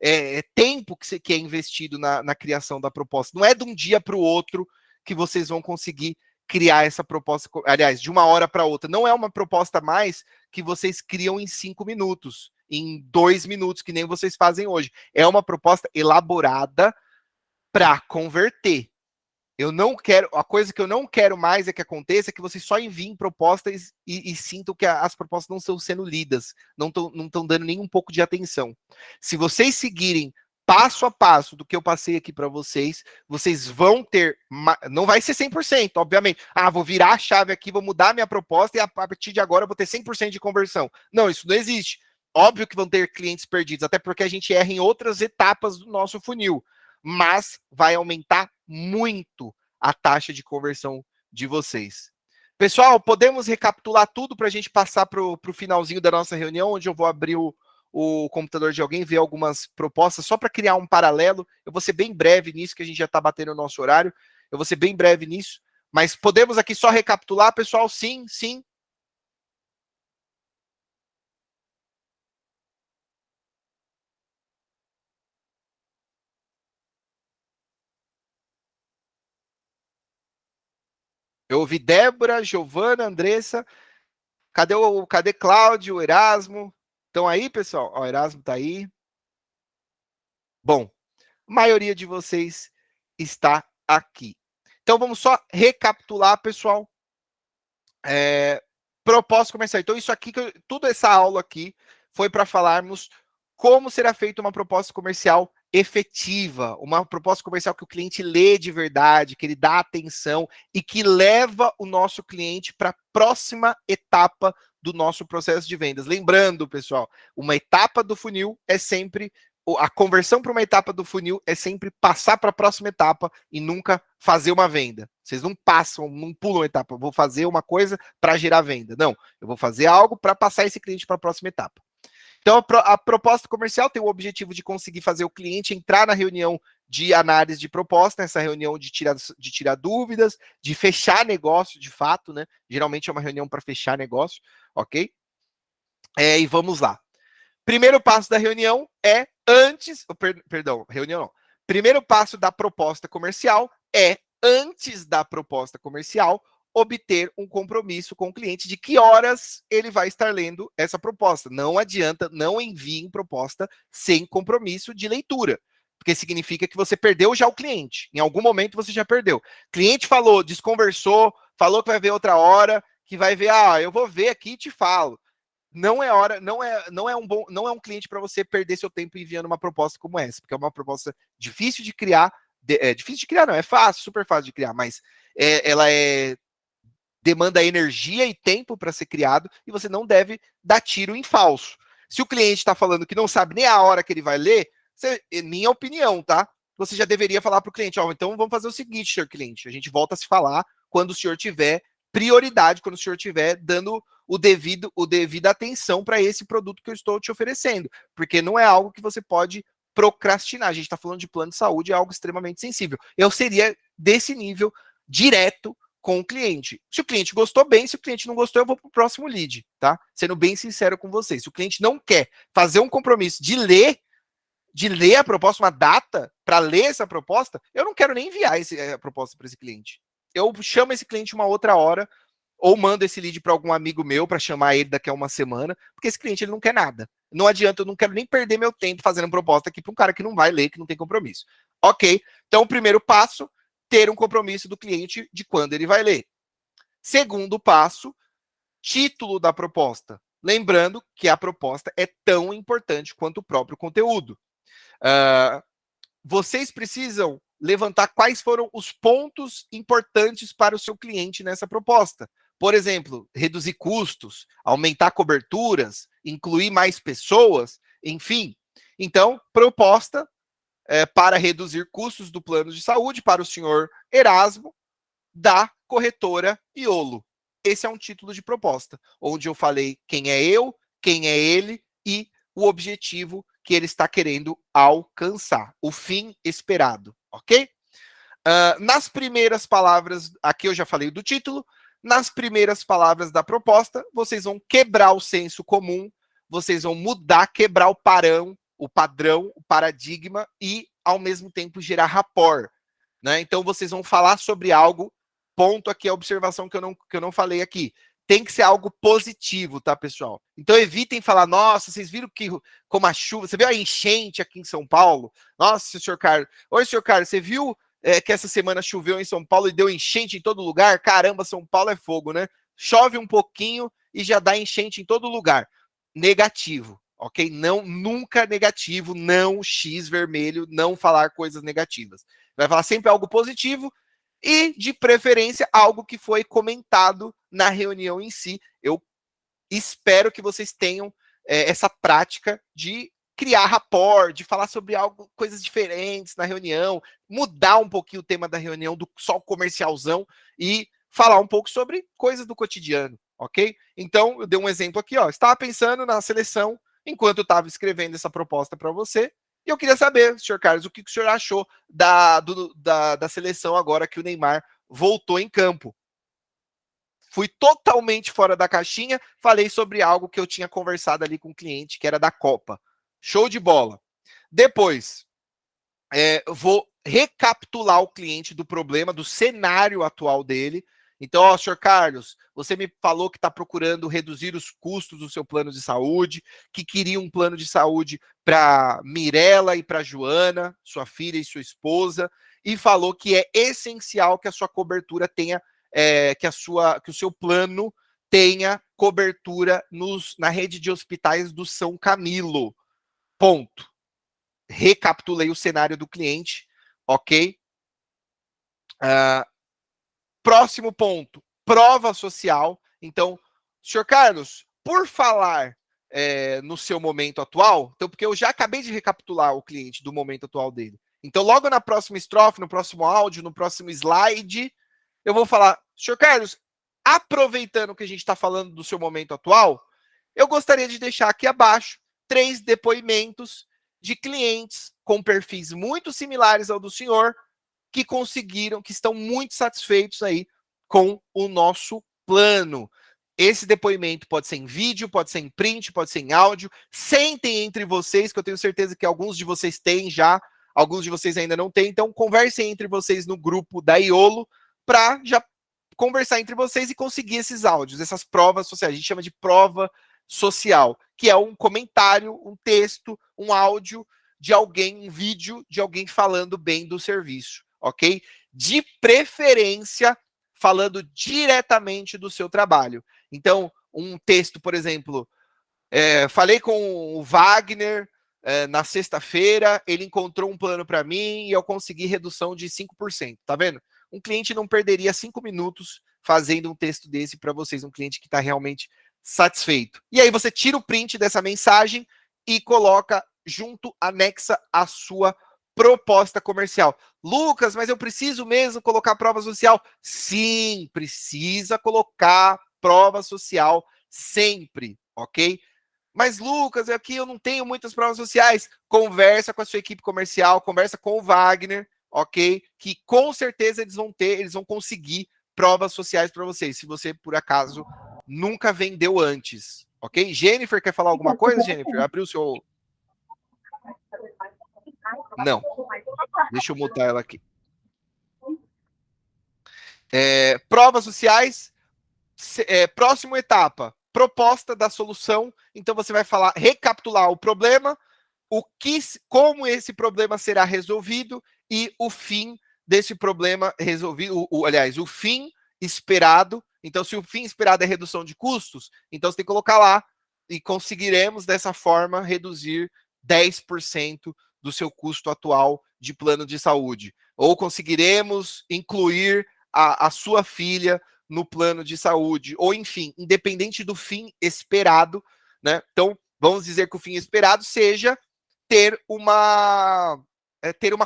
É tempo que é investido na criação da proposta. Não é de um dia para o outro que vocês vão conseguir criar essa proposta. Aliás, de uma hora para outra. Não é uma proposta mais que vocês criam em 5 minutos, em 2 minutos, que nem vocês fazem hoje. É uma proposta elaborada, para converter. Eu não quero, a coisa que eu não quero mais é que aconteça é que vocês só enviem propostas e sintam que as propostas não estão sendo lidas, não estão dando nem um pouco de atenção. Se vocês seguirem passo a passo do que eu passei aqui para vocês, vocês vão ter, não vai ser 100%, obviamente. Ah, vou virar a chave aqui, vou mudar a minha proposta e a partir de agora eu vou ter 100% de conversão. Não, isso não existe. Óbvio que vão ter clientes perdidos, até porque a gente erra em outras etapas do nosso funil, mas vai aumentar muito a taxa de conversão de vocês. Pessoal, podemos recapitular tudo para a gente passar para o finalzinho da nossa reunião, onde eu vou abrir o computador de alguém, ver algumas propostas, só para criar um paralelo. Eu vou ser bem breve nisso, que a gente já está batendo o nosso horário. Eu vou ser bem breve nisso. Mas podemos aqui só recapitular, pessoal? Sim, sim. Eu ouvi Débora, Giovana, Andressa. Cadê Cláudio, Erasmo? Estão aí, pessoal? Ó, o Erasmo está aí. Bom, a maioria de vocês está aqui. Então, vamos só recapitular, pessoal. Proposta comercial. Então, isso aqui, toda essa aula aqui foi para falarmos como será feita uma proposta comercial efetiva, uma proposta comercial que o cliente lê de verdade, que ele dá atenção e que leva o nosso cliente para a próxima etapa do nosso processo de vendas. Lembrando, pessoal, uma etapa do funil é sempre a conversão para uma etapa do funil é sempre passar para a próxima etapa e nunca fazer uma venda. Vocês não passam, não pulam etapa. Eu vou fazer uma coisa para gerar venda. Não, eu vou fazer algo para passar esse cliente para a próxima etapa. Então, a proposta comercial tem o objetivo de conseguir fazer o cliente entrar na reunião de análise de proposta, nessa reunião de tirar dúvidas, de fechar negócio, de fato, né? Geralmente é uma reunião para fechar negócio, ok? E vamos lá. Primeiro passo da reunião é reunião não. Primeiro passo da proposta comercial é, antes da proposta comercial, obter um compromisso com o cliente de que horas ele vai estar lendo essa proposta. Não adianta, não enviem proposta sem compromisso de leitura, porque significa que você perdeu já o cliente. Em algum momento você já perdeu. Cliente falou, desconversou, falou que vai ver outra hora, que vai ver, eu vou ver aqui e te falo. Não é hora, não é um cliente para você perder seu tempo enviando uma proposta como essa, porque é uma proposta difícil de criar. Difícil de criar, não, é fácil, super fácil de criar, mas ela demanda energia e tempo para ser criado e você não deve dar tiro em falso. Se o cliente está falando que não sabe nem a hora que ele vai ler, minha opinião, tá? Você já deveria falar para o cliente, então vamos fazer o seguinte, senhor cliente, a gente volta a se falar quando o senhor tiver prioridade, quando o senhor estiver dando o devido atenção para esse produto que eu estou te oferecendo, porque não é algo que você pode procrastinar. A gente está falando de plano de saúde, é algo extremamente sensível. Eu seria desse nível direto com o cliente. Se o cliente gostou, bem. Se o cliente não gostou, eu vou para o próximo lead, tá? Sendo bem sincero com vocês. Se o cliente não quer fazer um compromisso de ler a proposta, uma data para ler essa proposta, eu não quero nem enviar a proposta para esse cliente. Eu chamo esse cliente uma outra hora, ou mando esse lead para algum amigo meu para chamar ele daqui a uma semana, porque esse cliente ele não quer nada. Não adianta, eu não quero nem perder meu tempo fazendo proposta aqui para um cara que não vai ler, que não tem compromisso. Ok, então o primeiro passo, ter um compromisso do cliente de quando ele vai ler. Segundo passo, título da proposta. Lembrando que a proposta é tão importante quanto o próprio conteúdo. Vocês precisam levantar quais foram os pontos importantes para o seu cliente nessa proposta. Por exemplo, reduzir custos, aumentar coberturas, incluir mais pessoas, enfim. Então, proposta para reduzir custos do plano de saúde para o senhor Erasmo, da corretora Iolo. Esse é um título de proposta, onde eu falei quem é eu, quem é ele e o objetivo que ele está querendo alcançar, o fim esperado, ok? Nas primeiras palavras, aqui eu já falei do título, nas primeiras palavras da proposta, vocês vão quebrar o senso comum, vocês vão mudar, quebrar o padrão, o paradigma e, ao mesmo tempo, gerar rapport, né? Então, vocês vão falar sobre algo, ponto aqui, a observação que eu não falei aqui. tem que ser algo positivo, tá, pessoal? Então evitem falar, nossa, vocês viram que como a chuva, você viu a enchente aqui em São Paulo? Nossa, senhor Carlos. Oi, senhor Carlos, você viu que essa semana choveu em São Paulo e deu enchente em todo lugar? Caramba, São Paulo é fogo, né? Chove um pouquinho e já dá enchente em todo lugar. Negativo, ok? Não, nunca negativo, não X vermelho, não falar coisas negativas. Vai falar sempre algo positivo e, de preferência, algo que foi comentado na reunião em si. Eu espero que vocês tenham essa prática de criar rapport, de falar sobre algo, coisas diferentes na reunião, mudar um pouquinho o tema da reunião do só comercialzão e falar um pouco sobre coisas do cotidiano, ok? Então, eu dei um exemplo aqui, ó. Estava pensando na seleção enquanto eu estava escrevendo essa proposta para você. E eu queria saber, senhor Carlos, o que o senhor achou da seleção agora que o Neymar voltou em campo. Fui totalmente fora da caixinha, falei sobre algo que eu tinha conversado ali com o cliente, que era da Copa. Show de bola. Depois, vou recapitular o cliente do problema, do cenário atual dele. Então, ó, senhor Carlos, você me falou que está procurando reduzir os custos do seu plano de saúde, que queria um plano de saúde para Mirella e para Joana, sua filha e sua esposa, e falou que é essencial que a sua cobertura tenha, que o seu plano tenha cobertura na rede de hospitais do São Camilo. Ponto. Recapitulei o cenário do cliente, ok? Próximo ponto, prova social. Então, senhor Carlos, por falar no seu momento atual, então, porque eu já acabei de recapitular o cliente do momento atual dele. Então, logo na próxima estrofe, no próximo áudio, no próximo slide, eu vou falar, senhor Carlos, aproveitando que a gente está falando do seu momento atual, eu gostaria de deixar aqui abaixo 3 depoimentos de clientes com perfis muito similares ao do senhor, que conseguiram, que estão muito satisfeitos aí com o nosso plano. Esse depoimento pode ser em vídeo, pode ser em print, pode ser em áudio. Sentem entre vocês, que eu tenho certeza que alguns de vocês têm já, alguns de vocês ainda não têm. Então, conversem entre vocês no grupo da Iolo para já conversar entre vocês e conseguir esses áudios, essas provas sociais. A gente chama de prova social, que é um comentário, um texto, um áudio de alguém, um vídeo de alguém falando bem do serviço, ok? De preferência, falando diretamente do seu trabalho. Então, um texto, por exemplo, falei com o Wagner na sexta-feira, ele encontrou um plano para mim e eu consegui redução de 5%, tá vendo? Um cliente não perderia 5 minutos fazendo um texto desse para vocês, um cliente que está realmente satisfeito. E aí você tira o print dessa mensagem e coloca junto, anexa a sua proposta comercial. Lucas, mas eu preciso mesmo colocar prova social? Sim, precisa colocar prova social sempre, ok? Mas Lucas, aqui eu não tenho muitas provas sociais. Conversa com a sua equipe comercial, conversa com o Wagner, ok? Que com certeza eles vão conseguir provas sociais para vocês, se você, por acaso, nunca vendeu antes, ok? Jennifer, quer falar alguma coisa, Jennifer? Abriu o seu... Não. Deixa eu mutar ela aqui. Provas sociais, próxima etapa, proposta da solução. Então você vai falar, recapitular o problema, como esse problema será resolvido e o fim desse problema resolvido, aliás, o fim esperado. Então, se o fim esperado é redução de custos, então você tem que colocar lá e conseguiremos dessa forma reduzir 10% do seu custo atual de plano de saúde. Ou conseguiremos incluir a sua filha no plano de saúde. Ou, enfim, independente do fim esperado, né? Então, vamos dizer que o fim esperado seja ter uma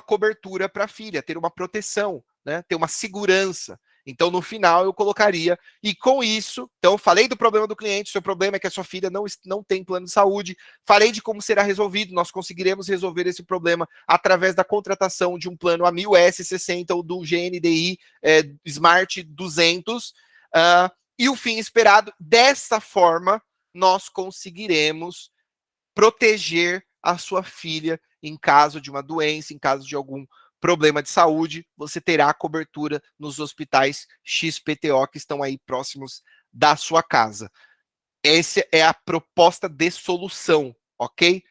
cobertura para a filha, ter uma proteção, né? Ter uma segurança. Então, no final, eu colocaria, e com isso, então, falei do problema do cliente, seu problema é que a sua filha não tem plano de saúde, falei de como será resolvido, nós conseguiremos resolver esse problema através da contratação de um plano A1000S60 ou do GNDI Smart 200, e o fim esperado, dessa forma, nós conseguiremos proteger a sua filha em caso de uma doença, em caso de algum problema de saúde, você terá cobertura nos hospitais XPTO que estão aí próximos da sua casa. Essa é a proposta de solução, ok?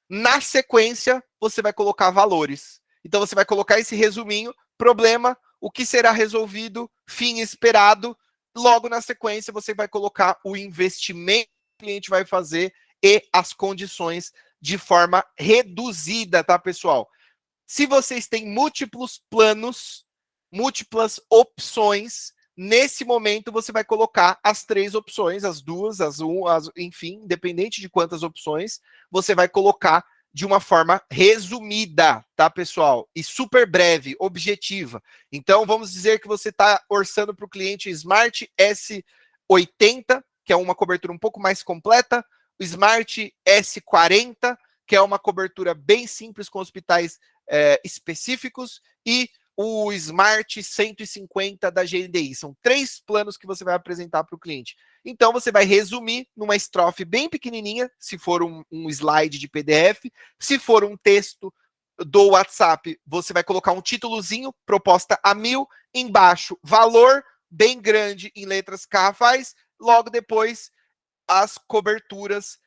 Na sequência, você vai colocar valores. Então, você vai colocar esse resuminho, problema, o que será resolvido, fim esperado. Logo na sequência, você vai colocar o investimento que o cliente vai fazer e as condições de forma reduzida, tá, pessoal? Se vocês têm múltiplos planos, múltiplas opções, nesse momento você vai colocar as 3 opções, as 2, enfim, independente de quantas opções, você vai colocar de uma forma resumida, tá, pessoal? E super breve, objetiva. Então, vamos dizer que você está orçando para o cliente Smart S80, que é uma cobertura um pouco mais completa, o Smart S40, que é uma cobertura bem simples com hospitais específicos, e o Smart 150 da GNDI. São 3 planos que você vai apresentar para o cliente. Então, você vai resumir numa estrofe bem pequenininha, se for um slide de PDF. Se for um texto do WhatsApp, você vai colocar um títulozinho, proposta a 1.000, embaixo, valor, bem grande, em letras garrafais, logo depois, as coberturas,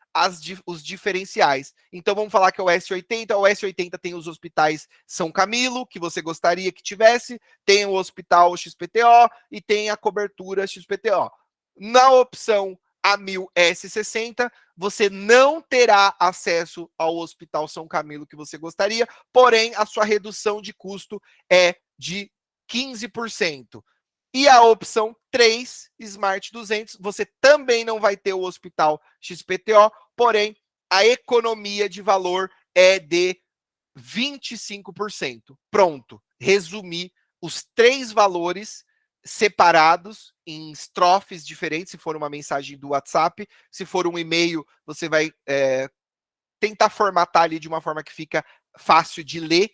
os diferenciais. Então, vamos falar que é o S80. O S80 tem os hospitais São Camilo, que você gostaria que tivesse, tem o hospital XPTO e tem a cobertura XPTO. Na opção A1000 S60, você não terá acesso ao hospital São Camilo que você gostaria, porém, a sua redução de custo é de 15%. E a opção 3, Smart 200, você também não vai ter o hospital XPTO, porém, a economia de valor é de 25%. Pronto, resumi os 3 valores separados em estrofes diferentes, se for uma mensagem do WhatsApp, se for um e-mail, você vai tentar formatar ali de uma forma que fica fácil de ler,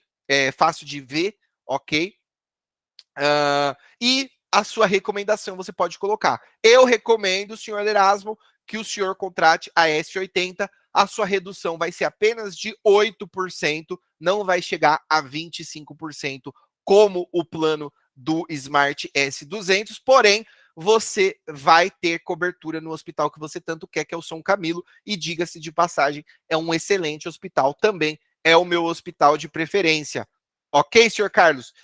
fácil de ver, ok? E a sua recomendação você pode colocar. Eu recomendo, senhor Erasmo, que o senhor contrate a S80. A sua redução vai ser apenas de 8%, não vai chegar a 25%, como o plano do Smart S200, porém, você vai ter cobertura no hospital que você tanto quer, que é o São Camilo, e diga-se de passagem, é um excelente hospital, também é o meu hospital de preferência. Ok, senhor Carlos?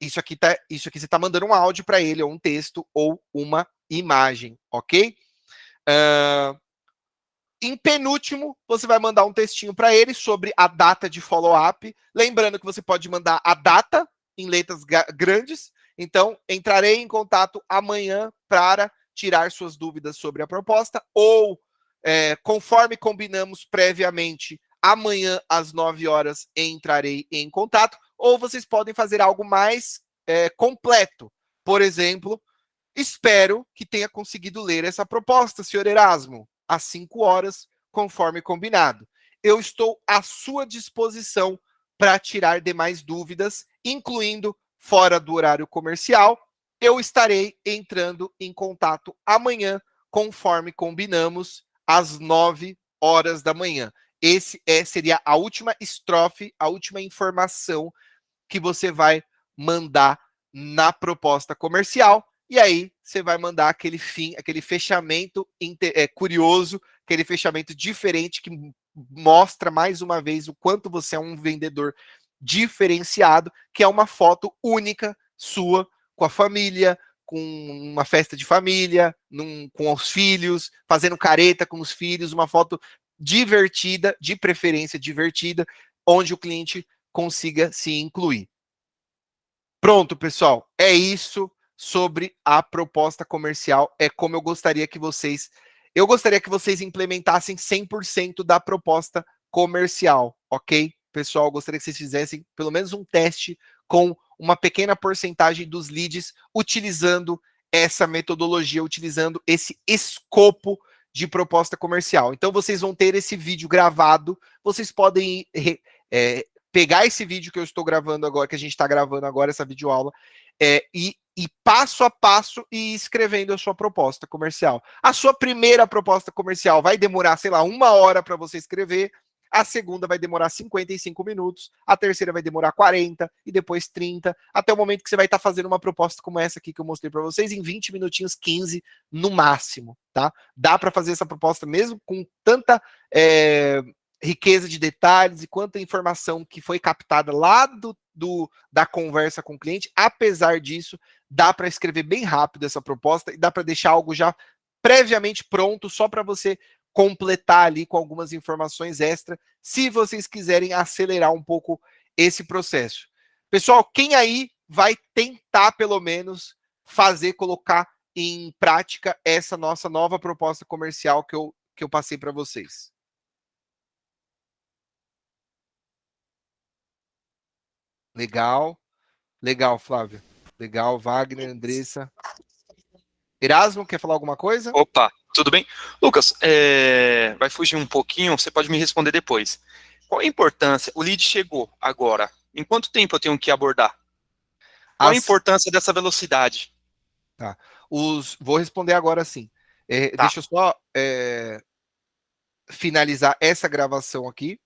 Isso aqui você está mandando um áudio para ele, ou um texto, ou uma imagem, ok? Em penúltimo, você vai mandar um textinho para ele sobre a data de follow-up. Lembrando que você pode mandar a data em letras grandes. Então, entrarei em contato amanhã para tirar suas dúvidas sobre a proposta, ou, conforme combinamos previamente, amanhã às 9 horas entrarei em contato. Ou vocês podem fazer algo mais completo. Por exemplo, espero que tenha conseguido ler essa proposta, senhor Erasmo, às 5 horas, conforme combinado. Eu estou à sua disposição para tirar demais dúvidas, incluindo fora do horário comercial. Eu estarei entrando em contato amanhã, conforme combinamos, às 9 horas da manhã. Esse seria a última estrofe, a última informação que você vai mandar na proposta comercial, e aí você vai mandar aquele fechamento curioso, aquele fechamento diferente que mostra mais uma vez o quanto você é um vendedor diferenciado, que é uma foto única sua com a família, com uma festa de família, com os filhos, fazendo careta com os filhos, uma foto divertida, de preferência divertida, onde o cliente consiga se incluir. Pronto, pessoal, é isso sobre a proposta comercial, é como eu gostaria que vocês implementassem 100% da proposta comercial, ok? Pessoal, eu gostaria que vocês fizessem pelo menos um teste com uma pequena porcentagem dos leads, utilizando essa metodologia, utilizando esse escopo de proposta comercial. Então, vocês vão ter esse vídeo gravado, vocês podem pegar esse vídeo que eu estou gravando agora, que a gente está gravando agora, essa videoaula, e passo a passo e escrevendo a sua proposta comercial. A sua primeira proposta comercial vai demorar, sei lá, 1 hora para você escrever. a segunda vai demorar 55 minutos, a terceira vai demorar 40 e depois 30, até o momento que você vai estar fazendo uma proposta como essa aqui que eu mostrei para vocês, em 20 minutinhos, 15 no máximo, tá? Dá para fazer essa proposta mesmo com tanta riqueza de detalhes e quanta informação que foi captada lá da conversa com o cliente. Apesar disso, dá para escrever bem rápido essa proposta e dá para deixar algo já previamente pronto, só para você completar ali com algumas informações extra, se vocês quiserem acelerar um pouco esse processo. Pessoal, quem aí vai tentar, pelo menos, colocar em prática essa nossa nova proposta comercial que eu passei para vocês? Legal. Legal, Flávio. Legal, Wagner, Andressa. Erasmo, quer falar alguma coisa? Opa, tudo bem? Lucas, vai fugir um pouquinho, você pode me responder depois. Qual a importância? O lead chegou agora. Em quanto tempo eu tenho que abordar? Qual a importância dessa velocidade? Tá. Vou responder agora sim. Tá. Deixa eu só finalizar essa gravação aqui.